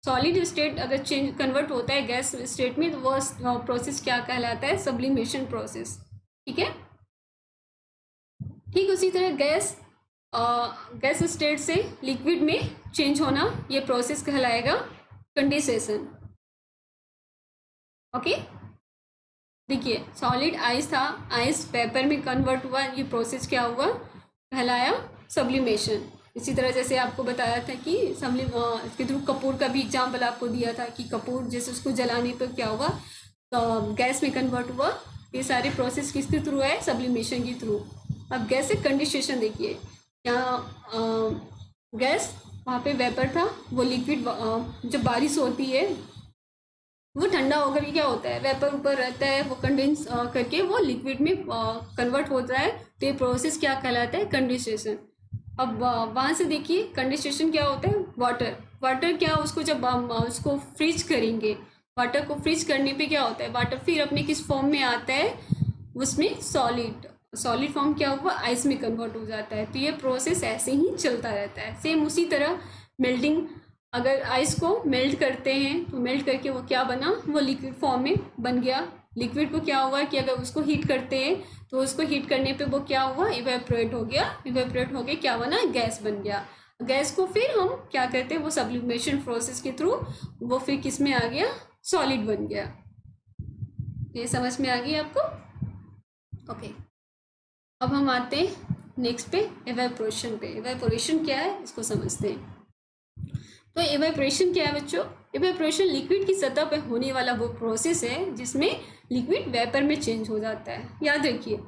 सॉलिड स्टेट अगर चेंज कन्वर्ट होता है गैस स्टेट में, तो वो प्रोसेस क्या कहलाता है, सब्लिमेशन प्रोसेस। ठीक है, ठीक उसी तरह गैस स्टेट से लिक्विड में चेंज होना, ये प्रोसेस कहलाएगा कंडेंसेशन। ओके, देखिए सॉलिड आइस था, आइस पेपर में कन्वर्ट हुआ, ये प्रोसेस क्या हुआ, कहलाया सब्लिमेशन। इसी तरह जैसे आपको बताया था कि इसके थ्रू कपूर का भी एग्जाम्पल आपको दिया था कि कपूर जैसे उसको जलाने पर क्या हुआ, तो गैस में कन्वर्ट हुआ। ये सारे प्रोसेस किसके थ्रू है, सब्लिमेशन के थ्रू। अब गैस से कंडेंसेशन देखिए, यहाँ गैस, वहाँ पे वेपर था, वो लिक्विड, जब बारिश होती है वो ठंडा होकर क्या होता है, वेपर ऊपर रहता है, वो कंडेंस करके वो लिक्विड में कन्वर्ट होता है। तो ये प्रोसेस क्या कहलाता है, कंडेंसेशन। अब वहाँ से देखिए कंडेंसेशन क्या होता है, वाटर क्या, उसको जब हम उसको फ्रीज करेंगे, वाटर को फ्रीज करने पे क्या होता है, वाटर फिर अपने किस फॉर्म में आता है, उसमें सॉलिड फॉर्म क्या हुआ, आइस में कन्वर्ट हो जाता है। तो ये प्रोसेस ऐसे ही चलता रहता है। सेम उसी तरह मेल्टिंग, अगर आइस को मेल्ट करते हैं तो मेल्ट करके वो क्या बना, वो लिक्विड फॉर्म में बन गया। लिक्विड को क्या हुआ कि अगर उसको हीट करते हैं तो उसको हीट करने पे वो क्या हुआ, इवेपोरेट हो गया, इवेपोरेट हो गया क्या बना, गैस बन गया। गैस को फिर हम क्या कहते हैं, वो सब्लिमेशन प्रोसेस के थ्रू वो फिर किस में आ गया, सॉलिड बन गया। ये समझ में आ गई आपको। ओके, अब हम आते हैं नेक्स्ट पे एवेपोरेशन पे। एवेपोरेशन क्या है इसको समझते हैं। तो एवेपोरेशन क्या है बच्चों? एवेपोरेशन लिक्विड की सतह पर होने वाला वो प्रोसेस है जिसमें लिक्विड वेपर में चेंज हो जाता है। याद रखिए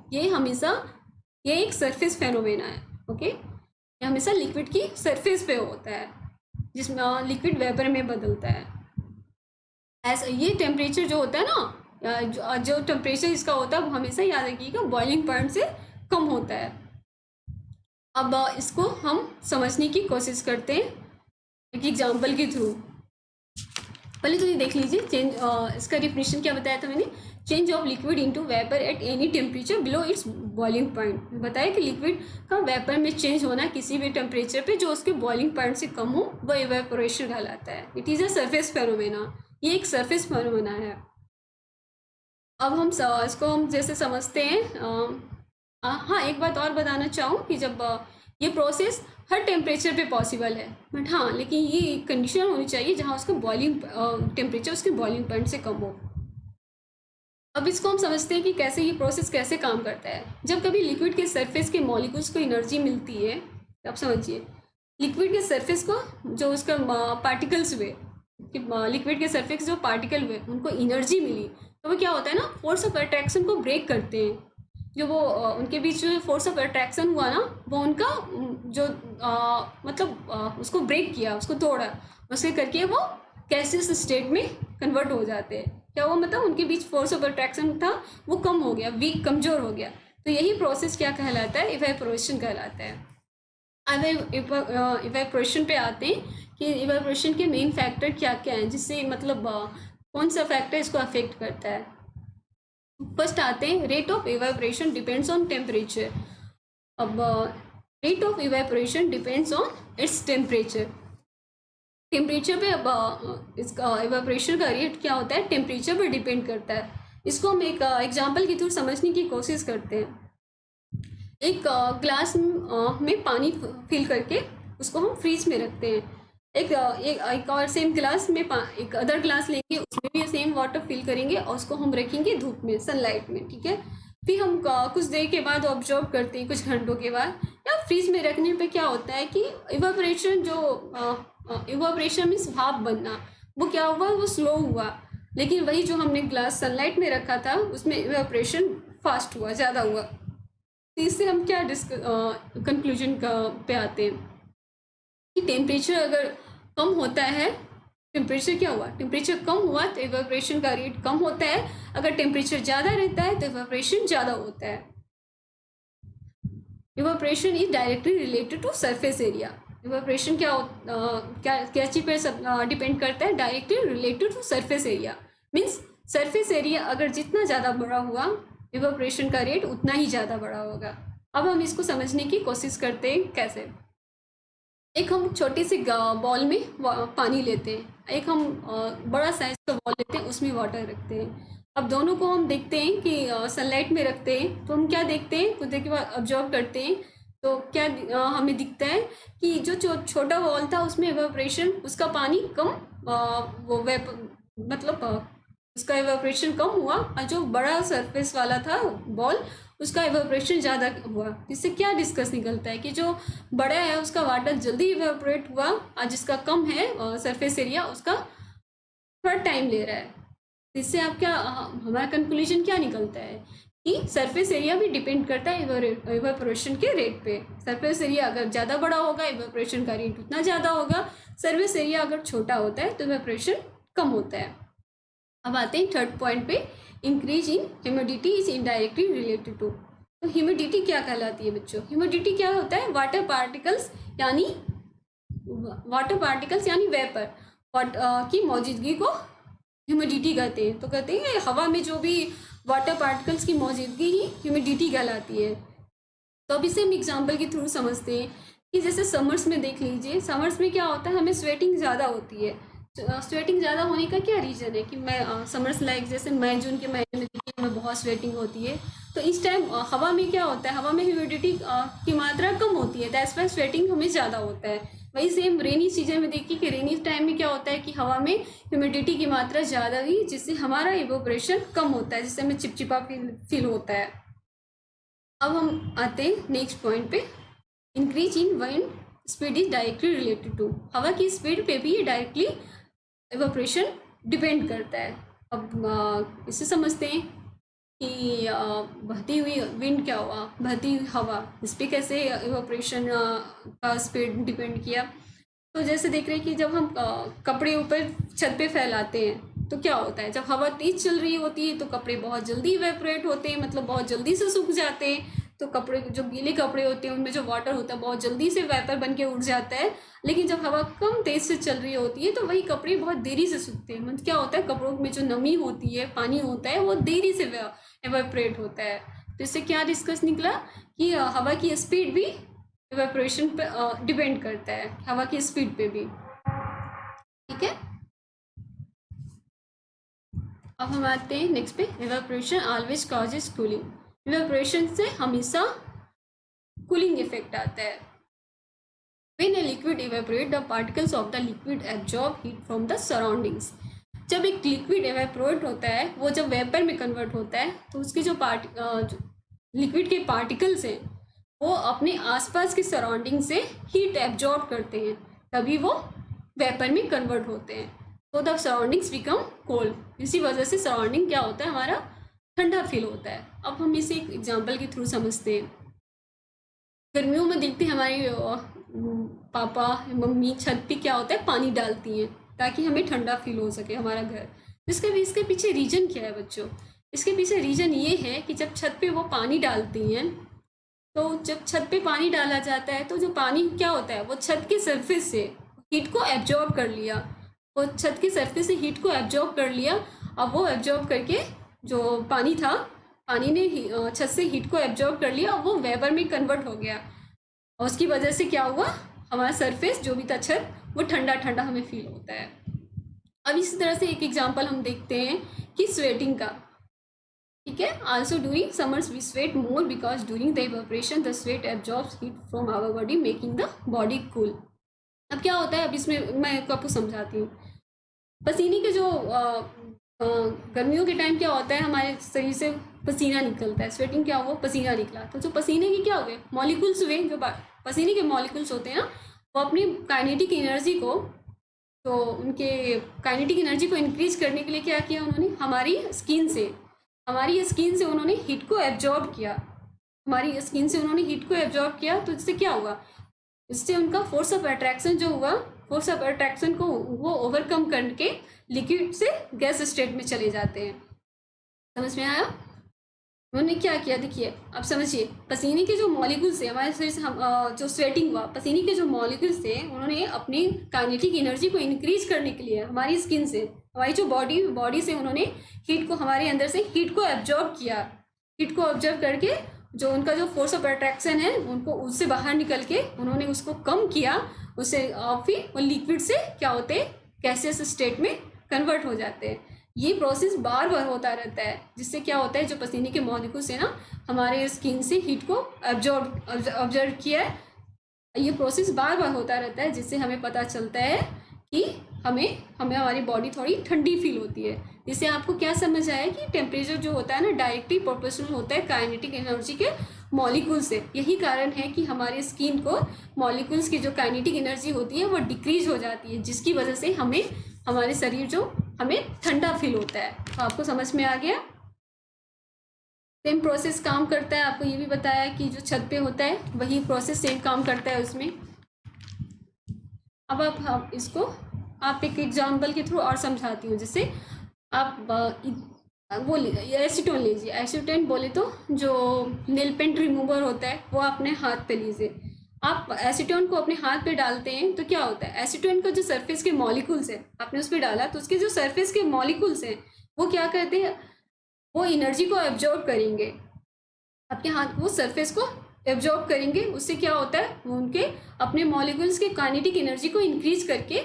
ये एक सरफेस फेनोमेना है। ओके, ये हमेशा लिक्विड की सरफेस पे होता है जिसमें लिक्विड वेपर में बदलता है। ऐसा ये टेम्परेचर जो होता है ना, जो टेम्परेचर इसका होता है वो हमेशा याद रखिएगा बॉइलिंग पॉइंट से कम होता है। अब इसको हम समझने की कोशिश करते हैं एक एग्जाम्पल के थ्रू। पहले तो ये देख लीजिए इसका डिफिनेशन क्या बताया था मैंने। Change of liquid into vapour at any temperature below it's boiling point. बताया कि लिक्विड का वेपर में चेंज होना किसी भी टेम्परेचर पे जो उसके बॉइलिंग पॉइंट से कम हो वो इवेपोरेशन कहलाता है। It is a surface phenomena. ये एक सरफेस फेनोमेना है। अब हम इसको हम जैसे समझते हैं। हाँ, एक बात और बताना चाहूँ कि जब ये प्रोसेस हर टेम्परेचर पे पॉसिबल है, बट हाँ लेकिन ये कंडीशन होनी चाहिए जहाँ उसका बॉइलिंग टेम्परेचर उसके बॉइलिंग पॉइंट से कम हो। अब इसको हम समझते हैं कि कैसे ये प्रोसेस कैसे काम करता है। जब कभी लिक्विड के सरफेस के मॉलिक्यूल्स को एनर्जी मिलती है, आप समझिए लिक्विड के सरफेस को जो उसका पार्टिकल्स हुए, लिक्विड के सरफेस जो पार्टिकल हुए उनको एनर्जी मिली, तो वो क्या होता है ना, फोर्स ऑफ अट्रैक्शन को ब्रेक करते हैं। जो वो उनके बीच जो फोर्स ऑफ अट्रैक्शन हुआ ना, वो उनका जो मतलब उसको ब्रेक किया, उसको तोड़ा, उसके करके वो गैसियस स्टेट में कन्वर्ट हो जाते हैं। क्या हुआ, मतलब उनके बीच फोर्स ऑफ अट्रैक्शन था वो कम हो गया, वीक कमजोर हो गया। तो यही प्रोसेस क्या कहलाता है, इवेपोरेशन कहलाता है। अब इवेपोरेशन पे आते हैं कि इवेपोरेशन के मेन फैक्टर क्या क्या हैं, जिससे मतलब कौन सा फैक्टर इसको अफेक्ट करता है। फर्स्ट आते हैं rate of evaporation depends on temperature. अब rate of evaporation depends on its temperature. Temperature पे अब इसका इवेपोरेशन का रेट क्या होता है, टेम्परेचर पर डिपेंड करता है। इसको हम एक एग्जांपल के थ्रू समझने की कोशिश करते हैं। एक ग्लास में पानी फिल करके उसको हम फ्रीज में रखते हैं। एक और सेम ग्लास में एक अदर ग्लास लेंगे, उसमें भी सेम वाटर फिल करेंगे और उसको हम रखेंगे धूप में, सनलाइट में, ठीक है। फिर हम कुछ देर के बाद ऑब्जर्व करते हैं, कुछ घंटों के बाद, या फ्रीज में रखने पे क्या होता है कि इवापोरेशन मीन्स भाप बनना, वो क्या हुआ, वो स्लो हुआ। लेकिन वही जो हमने ग्लास सनलाइट में रखा था उसमें इवापोरेशन फास्ट हुआ, ज़्यादा हुआ। तो इससे हम क्या कंक्लूजन पे आते हैं कि टेम्परेचर अगर कम होता है, टेम्परेचर क्या हुआ, टेम्परेचर कम हुआ तो इवेपोरेशन का रेट कम होता है। अगर टेम्परेचर ज़्यादा रहता है तो इवेपोरेशन ज़्यादा होता है। Evaporation is directly related to surface area. Evaporation क्या चीज़ पर डिपेंड करता है, directly related to surface area. Means surface area अगर जितना ज़्यादा बड़ा हुआ इवेपोरेशन का रेट उतना ही ज़्यादा बड़ा होगा। अब हम इसको समझने की कोशिश करते हैं कैसे। एक हम छोटे से बॉल में पानी लेते हैं, एक हम बड़ा साइज का बॉल लेते हैं, उसमें वाटर रखते हैं। अब दोनों को हम देखते हैं कि सनलाइट में रखते हैं तो हम क्या देखते हैं, कुछ देर के बाद ऑब्जर्व करते हैं तो क्या हमें दिखता है कि जो छोटा बॉल था उसमें इवेपोरेशन, उसका पानी कम उसका इवेपोरेशन कम हुआ, और जो बड़ा सरफेस वाला था बॉल उसका इवेपोरेशन ज़्यादा हुआ। इससे क्या डिस्कस निकलता है कि जो बड़ा है उसका वाटर जल्दी इवेपोरेट हुआ, और जिसका कम है सरफेस एरिया उसका थोड़ा टाइम ले रहा है। इससे आप क्या हमारा कंक्लूजन क्या निकलता है कि सरफेस एरिया भी डिपेंड करता है इवेपोरेशन के रेट पे। सरफेस एरिया अगर ज़्यादा बड़ा होगा इवेपोरेशन का रेट उतना ज़्यादा होगा, सरफेस एरिया अगर छोटा होता है तो इवेपोरेशन कम होता है। अब आते हैं थर्ड पॉइंट पे, increase in humidity is indirectly related to. तो ह्यूमिडिटी क्या कहलाती है बच्चों, ह्यूमिडिटी क्या होता है, वाटर पार्टिकल्स यानी वेपर की मौजूदगी को ह्यूमिडिटी कहते हैं। तो कहते हैं हवा में जो भी वाटर पार्टिकल्स की मौजूदगी ही ह्यूमिडिटी कहलाती है। तो अब इसे हम एग्जाम्पल के थ्रू समझते हैं कि जैसे समर्स में देख लीजिए, समर्स में क्या होता है, हमें स्वेटिंग ज़्यादा होती है। स्वेटिंग ज़्यादा होने का क्या रीज़न है कि मैं समर्स लाइक जैसे मई जून के महीने में देखिए हमें बहुत स्वेटिंग होती है। तो इस टाइम हवा में क्या होता है, हवा में ह्यूमिडिटी की मात्रा कम होती है, दैट्स व्हाई स्वेटिंग हमें ज़्यादा होता है। वही सेम रेनी सीजन में देखिए कि रेनी टाइम में क्या होता है कि हवा में ह्यूमिडिटी की मात्रा ज़्यादा हुई, जिससे हमारा इवेपोरेशन कम होता है, जिससे हमें चिपचिपा फील होता है। अब हम आते हैं नेक्स्ट पॉइंट पे। Increase in wind speed is directly related to, हवा की स्पीड पे भी ये डायरेक्टली इवेपोरेशन डिपेंड करता है। अब इसे समझते हैं कि बहती हुई विंड क्या हुआ, बहती हुई हवा, इस पर कैसे इवेपोरेशन का स्पीड डिपेंड किया। तो जैसे देख रहे हैं कि जब हम कपड़े ऊपर छत पे फैलाते हैं तो क्या होता है, जब हवा तेज चल रही होती है तो कपड़े बहुत जल्दी इवेपोरेट होते हैं, मतलब बहुत जल्दी से सूख जाते हैं। तो कपड़े, जो गीले कपड़े होते हैं उनमें जो वाटर होता है बहुत जल्दी से वेपर बन के उड़ जाता है। लेकिन जब हवा कम तेज से चल रही होती है तो वही कपड़े बहुत देरी से सूखते हैं। मतलब क्या होता है, कपड़ों में जो नमी होती है, पानी होता है, वो देरी से इवेपोरेट होता है। तो इससे क्या डिस्कस निकला कि हवा की स्पीड भी इवेपोरेशन पे डिपेंड करता है, हवा की स्पीड पे भी। ठीक है, अब हम आते हैं नेक्स्ट पे। Evaporation always causes cooling, evaporation से हमेशा कूलिंग इफेक्ट आता है। When a liquid evaporate, the particles of the liquid absorb heat from the surroundings. जब एक लिक्विड एवेपोरेट होता है, वो जब वेपर में कन्वर्ट होता है तो उसके जो लिक्विड के पार्टिकल्स हैं वो अपने आसपास के सराउंडिंग से हीट एब्जॉर्ब करते हैं, तभी वो वेपर में कन्वर्ट होते हैं। तो द सराउंडिंग्स बिकम कोल्ड, इसी वजह से सराउंडिंग क्या होता है, हमारा ठंडा फील होता है। अब हम इसे एक एग्जाम्पल के थ्रू समझते हैं। गर्मियों में देखते हैं हमारे पापा मम्मी छत पे क्या होता है, पानी डालती हैं ताकि हमें ठंडा फील हो सके हमारा घर। इसके पीछे रीजन क्या है बच्चों, इसके पीछे रीजन ये है कि जब छत पे वो पानी डालती हैं, तो जब छत पे पानी डाला जाता है तो जो पानी क्या होता है, वो छत के सरफेस से हीट को एब्जॉर्ब कर लिया, वो छत के सरफेस से हीट को एब्जॉर्ब कर लिया। अब वो एब्जॉर्ब करके जो पानी था, पानी ने छत से हीट को एब्जॉर्ब कर लिया और वो वेपर में कन्वर्ट हो गया, और उसकी वजह से क्या हुआ, हमारा सरफेस जो भी था छत, वो ठंडा ठंडा हमें फील होता है। अब इसी तरह से एक एग्जांपल हम देखते हैं कि स्वेटिंग का। ठीक है, also during summers we sweat more because during the evaporation the sweat absorbs heat from our body making the body cool. अब क्या होता है, अब इसमें मैं आपको समझाती हूँ। पसीने के जो गर्मियों के टाइम क्या होता है, हमारे शरीर से पसीना निकलता है, स्वेटिंग क्या हुआ, पसीना निकला। तो जो पसीने की क्या हुए मॉलिक्यूल्स हुए, जो पसीने के मॉलिक्यूल्स होते हैं ना, वो अपनी काइनेटिक एनर्जी को, तो उनके काइनेटिक एनर्जी को इंक्रीज करने के लिए क्या किया उन्होंने, हमारी स्किन से उन्होंने हीट को एब्जॉर्ब किया, हमारी स्किन से उन्होंने हीट को एब्जॉर्ब किया। तो इससे क्या हुआ, इससे उनका फोर्स ऑफ अट्रैक्शन जो हुआ, फोर्स ऑफ अट्रैक्शन को वो ओवरकम करके लिक्विड से गैस स्टेट में चले जाते हैं। समझ में आया, उन्होंने क्या किया, देखिए अब समझिए। पसीने के जो मॉलिक्यूल्स थे हमारे शरीर से, हम जो स्वेटिंग हुआ, पसीने के जो मॉलिक्यूल्स थे उन्होंने अपनी काइनेटिक एनर्जी को इंक्रीज करने के लिए हमारी स्किन से, हमारी जो बॉडी से उन्होंने हीट को, हमारे अंदर से हीट को एब्जॉर्ब किया। हीट को ऑब्जर्व करके जो उनका जो फोर्स ऑफ अट्रैक्शन है, उनको उससे बाहर निकल के उन्होंने उसको कम किया, उससे फिर वो लिक्विड से क्या होते हैं, गैसियस स्टेट में कन्वर्ट हो जाते हैं। ये प्रोसेस बार बार होता रहता है, जिससे क्या होता है, जो पसीने के मॉलिक्यूल्स है ना, हमारे स्किन से हीट को ऑब्जर्व किया है, ये प्रोसेस बार बार होता रहता है, जिससे हमें पता चलता है कि हमें हमारी बॉडी थोड़ी ठंडी फील होती है। इससे आपको क्या समझ आया कि टेम्परेचर जो होता है ना, डायरेक्टली प्रोपोर्शनल होता है काइनेटिक एनर्जी के मॉलिक्यूल से। यही कारण है कि हमारे स्किन को मॉलिक्यूल्स की जो काइनेटिक एनर्जी होती है वो डिक्रीज हो जाती है, जिसकी वजह से हमें, हमारे शरीर जो, हमें ठंडा फील होता है। तो आपको समझ में आ गया, सेम प्रोसेस काम करता है। आपको ये भी बताया कि जो छत पे होता है वही प्रोसेस सेम काम करता है उसमें। अब आप इसको आप एक एग्जाम्पल के थ्रू और समझाती हूँ। जैसे आप वो एसीटोन लीजिए, एसीटोन बोले तो जो नेल पेंट रिमूवर होता है वो अपने हाथ पे लीजिए। आप एसीटोन को अपने हाथ पे डालते हैं तो क्या होता है, एसीटोन का जो सरफेस के मॉलिक्यूल्स है, आपने उस पर डाला तो उसके जो सरफेस के मॉलिक्यूल्स हैं वो क्या करते हैं, वो एनर्जी को एब्जॉर्ब करेंगे, आपके हाथ वो सरफेस को एब्जॉर्ब करेंगे। उससे क्या होता है, वो उनके अपने मॉलिक्यूल्स के काइनेटिक एनर्जी को इंक्रीज करके,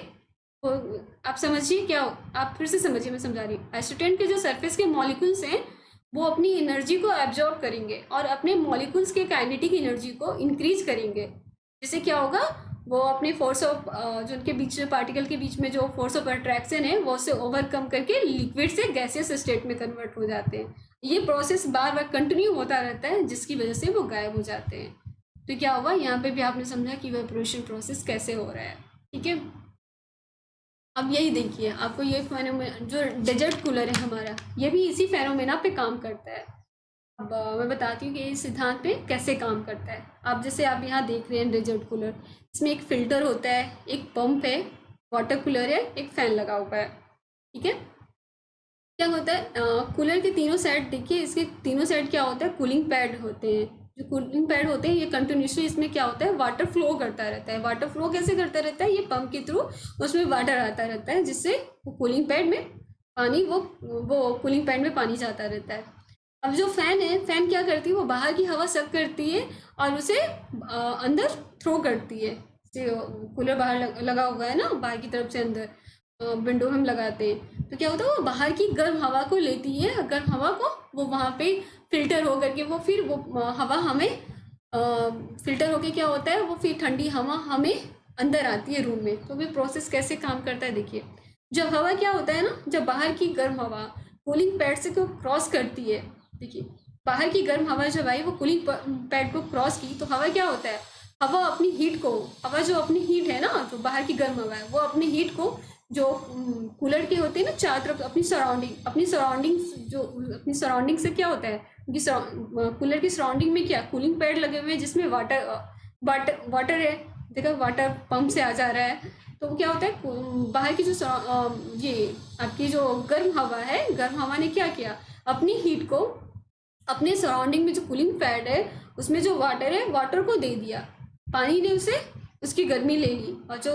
आप समझिए क्या, आप फिर से समझिए, मैं समझा रही हूँ। एसीटोन के जो सरफेस के मॉलिक्यूल्स हैं वो अपनी एनर्जी को एब्जॉर्ब करेंगे और अपने मॉलिक्यूल्स के काइनेटिक एनर्जी को इंक्रीज करेंगे, जिससे क्या होगा, वो अपने फोर्स ऑफ जो उनके बीच पार्टिकल के बीच में जो फोर्स ऑफ अट्रैक्शन है वो उससे ओवरकम करके लिक्विड से गैसियस स्टेट में कन्वर्ट हो जाते हैं। ये प्रोसेस बार बार कंटिन्यू होता रहता है जिसकी वजह से वो गायब हो जाते हैं। तो क्या हुआ, यहाँ पे भी आपने समझा कि इवेपोरेशन प्रोसेस कैसे हो रहा है। ठीक है, अब यही देखिए, आपको ये फेनोमेना जो डेजर्ट कूलर है हमारा, ये भी इसी फेनोमेना पे काम करता है। अब मैं बताती हूँ कि इस सिद्धांत पे कैसे काम करता है। आप जैसे आप यहाँ देख रहे हैं डेजर्ट कूलर, इसमें एक फिल्टर होता है, एक पंप है, वाटर कूलर है, एक फैन लगा हुआ है। ठीक है, क्या होता है, कूलर के तीनों साइड देखिए, इसके तीनों साइड क्या होता है, कूलिंग पैड होते हैं। जो कूलिंग पैड होते हैं ये कंटिन्यूसली इसमें क्या होता है, वाटर फ्लो करता रहता है। वाटर फ्लो कैसे करता रहता है, ये पंप के थ्रू उसमें वाटर आता रहता है, जिससे वो कूलिंग पैड में पानी वो कूलिंग पैड में पानी जाता रहता है। अब जो फैन है, फैन क्या करती है, वो बाहर की हवा सक करती है और उसे अंदर थ्रो करती है। कूलर बाहर लगा हुआ है ना, बाहर की तरफ से अंदर विंडो हम लगाते हैं, तो क्या होता है, वो बाहर की गर्म हवा को लेती है, गर्म हवा को वो वहाँ पे फिल्टर हो करके वो फिर वो हवा हमें फिल्टर होके क्या होता है, वो फिर ठंडी हवा हमें अंदर आती है रूम में। तो भी प्रोसेस कैसे काम करता है देखिए, जब हवा क्या होता है ना, जब बाहर की गर्म हवा कूलिंग पैड से को क्रॉस करती है, देखिए बाहर की गर्म हवा जब आई वो कूलिंग पैड को क्रॉस की, तो हवा क्या होता है, हवा अपनी हीट को, हवा जो अपनी हीट है ना, जो बाहर की गर्म हवा है, वो अपनी हीट को जो कूलर के होते हैं ना चारों तरफ, अपनी सराउंडिंग जो अपनी सराउंडिंग से क्या होता है, कूलर की सराउंडिंग में क्या कूलिंग पैड लगे हुए हैं जिसमें वाटर है, देखा वाटर पंप से आ जा रहा है। तो क्या होता है, बाहर की जो ये आपकी जो गर्म हवा है, गर्म हवा ने क्या किया, अपनी हीट को अपने सराउंडिंग में जो कूलिंग पैड है उसमें जो वाटर है, वाटर को दे दिया, पानी ने उसे उसकी गर्मी ले ली और जो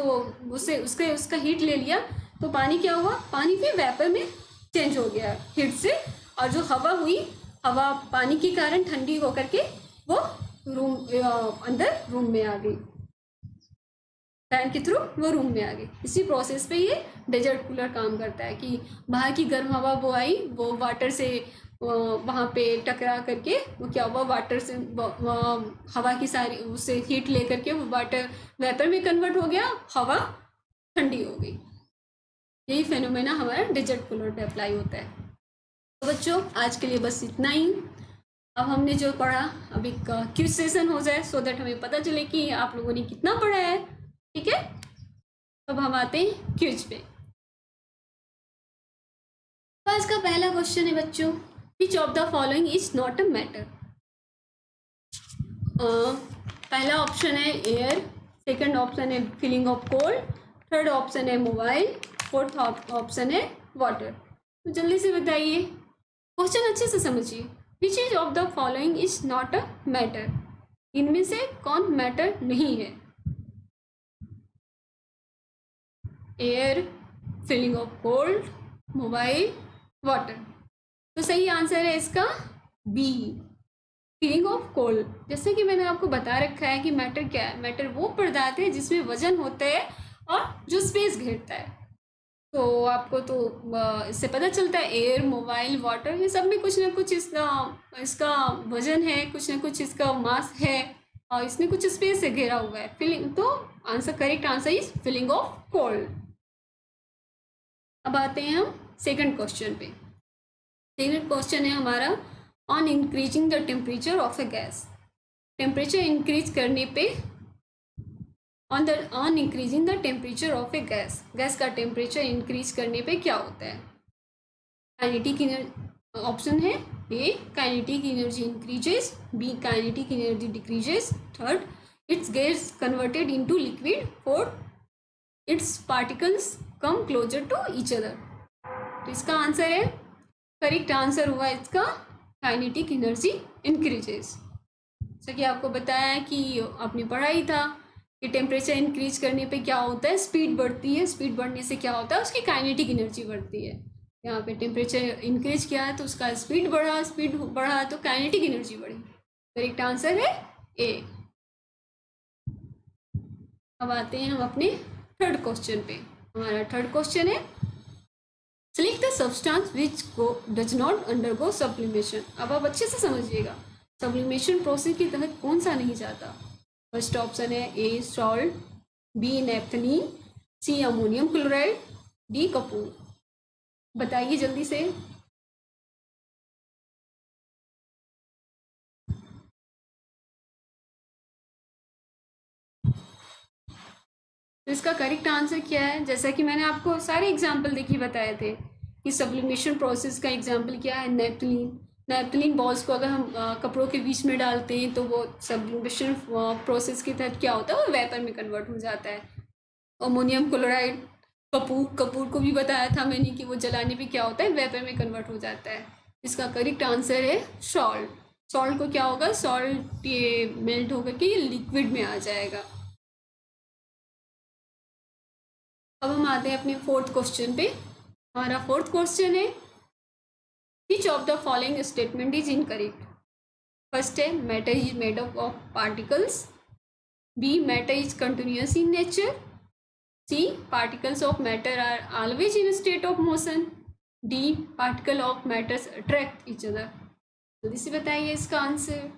उससे उसका हीट ले लिया, तो पानी क्या हुआ, पानी फिर वेपर में चेंज हो गया हीट से, और जो हवा हुई, हवा पानी के कारण ठंडी होकर के वो अंदर रूम में आ गई, फैन के थ्रू वो रूम में आ गई। इसी प्रोसेस पे ये डेजर्ट कूलर काम करता है कि बाहर की गर्म हवा वो आई, वो वाटर से वहाँ पे टकरा करके वो क्या हुआ, वाटर से हवा की सारी उससे हीट ले करके वो वाटर वेपर में कन्वर्ट हो गया, हवा ठंडी हो गई। यही फेनोमेना हमारा डेजर्ट कूलर पे अप्लाई होता है। तो बच्चों आज के लिए बस इतना ही। अब हमने जो पढ़ा, अब एक क्विज सेशन हो जाए सो दैट हमें पता चले कि आप लोगों ने कितना पढ़ा है। ठीक है, अब हम आते हैं क्विज पे। आज का पहला क्वेश्चन है बच्चों, विच of the following is not a matter. पहला ऑप्शन है एयर, सेकंड ऑप्शन है feeling of cold, third option है मोबाइल, फोर्थ ऑप्शन है वाटर। तो जल्दी से बताइए, क्वेश्चन अच्छे से समझिए। Which is of the following is not a matter, इनमें से कौन मैटर नहीं है? Air, feeling of cold, mobile, water. तो सही आंसर है इसका बी, फीलिंग ऑफ कोल्ड। जैसे कि मैंने आपको बता रखा है कि मैटर क्या है, मैटर वो पदार्थ है जिसमें वजन होता है और जो स्पेस घेरता है। तो आपको तो इससे पता चलता है एयर, मोबाइल, वाटर, ये सब में कुछ ना कुछ इसका वजन है, कुछ ना कुछ इसका मास है और इसमें कुछ स्पेस से घेरा हुआ है। फीलिंग, तो answer, correct answer is feeling of cold. अब आते हैं हम सेकंड क्वेश्चन पे। सेकंड क्वेश्चन है हमारा, on increasing the temperature of a gas. Temperature increase करने पे, on increasing the temperature of a gas, gas का टेम्परेचर इंक्रीज करने पे क्या होता है? काइनेटिक एनर्जी, ऑप्शन है A kinetic energy increases, B kinetic energy decreases, third its gas converted into liquid, fourth its particles come closer to each other. तो इसका answer है, करेक्ट आंसर हुआ इसका काइनेटिक एनर्जी इंक्रीजेस। जैसा कि आपको बताया कि आपने पढ़ा ही था कि टेम्परेचर इंक्रीज करने पे क्या होता है, स्पीड बढ़ती है, स्पीड बढ़ने से क्या होता है, उसकी काइनेटिक एनर्जी बढ़ती है। यहाँ पे टेम्परेचर इंक्रीज किया है तो उसका स्पीड बढ़ा तो काइनेटिक एनर्जी बढ़ी। करेक्ट आंसर है ए। अब आते हैं हम अपने थर्ड क्वेश्चन पे। हमारा थर्ड क्वेश्चन है, select the substance which does not undergo sublimation. अब आप अच्छे से समझिएगा, सब्लिमेशन प्रोसेस के तहत कौन सा नहीं जाता। फर्स्ट ऑप्शन है A salt, B naphthalene, C ammonium chloride, D कपूर। बताइए जल्दी से। तो इसका करेक्ट आंसर क्या है? जैसा कि मैंने आपको सारे एग्जाम्पल देखिए बताए थे कि सब्लिमेशन प्रोसेस का एग्जाम्पल क्या है, नेफ्थलीन। नेफ्थलीन बॉल्स को अगर हम कपड़ों के बीच में डालते हैं तो वो सब्लिमेशन प्रोसेस के तहत क्या होता है, वो वेपर में कन्वर्ट हो जाता है। अमोनियम क्लोराइड, कपूर, कपूर को भी बताया था मैंने कि वो जलाने पे क्या होता है, वेपर में कन्वर्ट हो जाता है। इसका करेक्ट आंसर है सॉल्ट। सॉल्ट को क्या होगा, सॉल्ट ये मेल्ट होकर के ये लिक्विड में आ जाएगा। अब हम आते हैं अपने फोर्थ क्वेश्चन पे। हमारा फोर्थ क्वेश्चन है, which of the following statement is incorrect? First है, matter is made up of particles. B, matter is continuous in nature. C, particles of matter are always in a state of motion. D, particle of matters attract each other. जल्दी से बताइए इसका answer.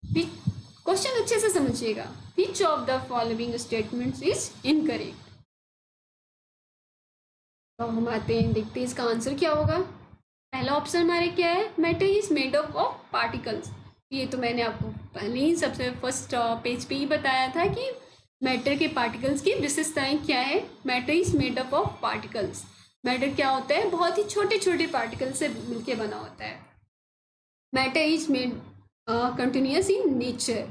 Question अच्छे से समझिएगा। Which of the following statements is incorrect? तो हम आते हैं, देखते हैं इसका आंसर क्या होगा। पहला ऑप्शन हमारे क्या है, matter is made up of particles. ये तो मैंने आपको पहले ही सबसे फर्स्ट पेज पे ही बताया था कि मैटर के पार्टिकल्स की विशेषताएं क्या है। Matter is made up of particles. Matter क्या होता है, बहुत ही छोटे छोटे पार्टिकल से मिलके बना होता है। Matter is made continuous in nature.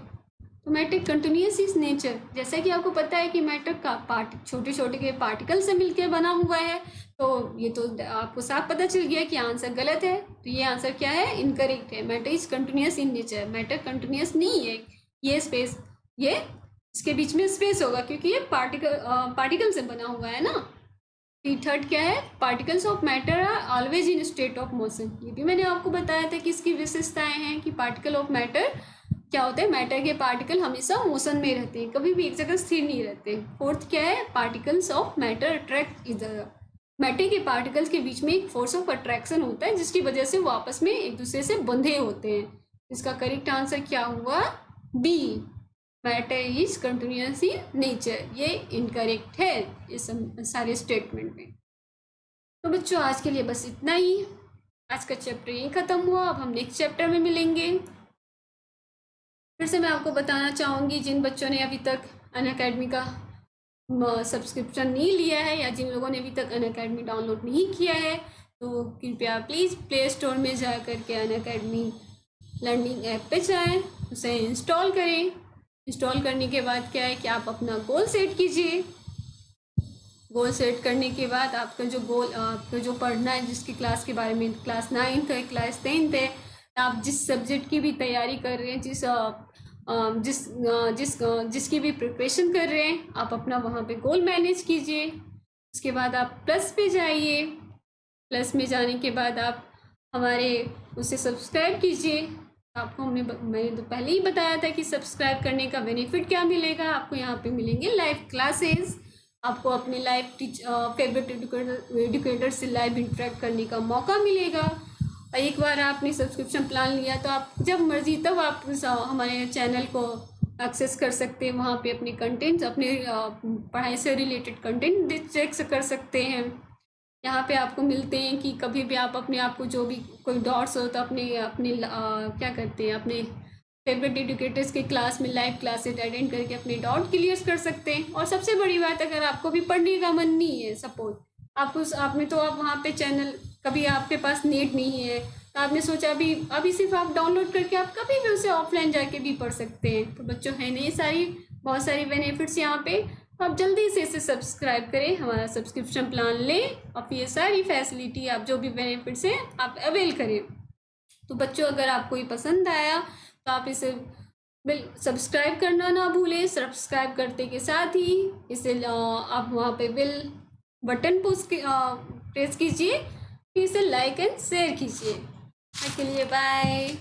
तो मैटर कंटिन्यूअस इज नेचर, जैसा कि आपको पता है कि मैटर का छोटे छोटे के पार्टिकल से मिलकर बना हुआ है। तो ये तो आपको साफ पता चल गया कि आंसर गलत है। तो ये आंसर क्या है, इनकरेक्ट है। Matter is continuous in nature. Matter continuous नहीं है, ये स्पेस, ये इसके बीच में स्पेस होगा क्योंकि ये पार्टिकल से बना हुआ है ना। थर्ड क्या है, particles of matter are always in state of motion. ये भी मैंने आपको बताया था कि इसकी विशेषताएं हैं कि पार्टिकल ऑफ मैटर क्या होते हैं, मैटर के पार्टिकल हमेशा मोशन में रहते हैं, कभी भी एक जगह स्थिर नहीं रहते। फोर्थ क्या है, particles of matter attract each other. Matter के पार्टिकल्स के बीच में एक फोर्स ऑफ अट्रैक्शन होता है जिसकी वजह से वो आपस में एक दूसरे से बंधे होते हैं। इसका करेक्ट आंसर क्या हुआ, B, matter is continuous in nature. ये इनकरेक्ट है इस सारे स्टेटमेंट में। तो बच्चों आज के लिए बस इतना ही। आज का चैप्टर ये खत्म हुआ। अब हम नेक्स्ट चैप्टर में मिलेंगे। फिर से मैं आपको बताना चाहूँगी, जिन बच्चों ने अभी तक अनअकैडमी का सब्सक्रिप्शन नहीं लिया है या जिन लोगों ने अभी तक अनअकैडमी डाउनलोड नहीं किया है, तो कृपया प्लीज़ प्ले स्टोर में जा कर के अनअकैडमी लर्निंग ऐप पे जाएँ, उसे इंस्टॉल करें। इंस्टॉल करने के बाद क्या है कि आप अपना गोल सेट कीजिए। गोल सेट करने के बाद आपका जो गोल, आपको जो पढ़ना है, जिसकी क्लास के बारे में, क्लास 9th है, क्लास 10th है, आप जिस सब्जेक्ट की भी तैयारी कर रहे हैं, जिसकी भी प्रिपरेशन कर रहे हैं, आप अपना वहाँ पे गोल मैनेज कीजिए। उसके बाद आप प्लस पे जाइए। प्लस में जाने के बाद आप हमारे उसे सब्सक्राइब कीजिए। आपको मैंने तो पहले ही बताया था कि सब्सक्राइब करने का बेनिफिट क्या मिलेगा। आपको यहाँ पे मिलेंगे लाइव क्लासेस, आपको अपने लाइव फेवरेट एजुकेटर से लाइव इंटरेक्ट करने का मौका मिलेगा। और एक बार आपने सब्सक्रिप्शन प्लान लिया तो आप जब मर्जी तब आप हमारे चैनल को एक्सेस कर सकते हैं। वहाँ पे अपने कंटेंट्स, अपने पढ़ाई से रिलेटेड कंटेंट चेक कर सकते हैं। यहाँ पे आपको मिलते हैं कि कभी भी आप अपने आप को जो भी कोई डाउट्स हो तो अपने क्या करते हैं, अपने फेवरेट एजुकेटर्स के क्लास में लाइव क्लासेस अटेंड करके अपने डाउट क्लियर कर सकते हैं। और सबसे बड़ी बात, अगर आपको भी पढ़ने का मन नहीं है, सपोज आपने तो आप वहाँ पे चैनल, कभी आपके पास नेट नहीं है तो आपने सोचा अभी सिर्फ आप डाउनलोड करके आप कभी भी उसे ऑफलाइन जाके भी पढ़ सकते हैं। तो बच्चों है नहीं, बहुत सारी बेनिफिट्स यहाँ पे। आप जल्दी से इसे सब्सक्राइब करें, हमारा सब्सक्रिप्शन प्लान लें और ये सारी फैसिलिटी, आप जो भी बेनिफिट्स हैं आप अवेल करें। तो बच्चों अगर आपको ये पसंद आया तो आप इसे सब्सक्राइब करना ना भूलें। सब्सक्राइब करते के साथ ही इसे आप वहाँ पे बेल बटन प्रेस कीजिए, फिर इसे लाइक एंड शेयर कीजिए। आज के लिए बाय।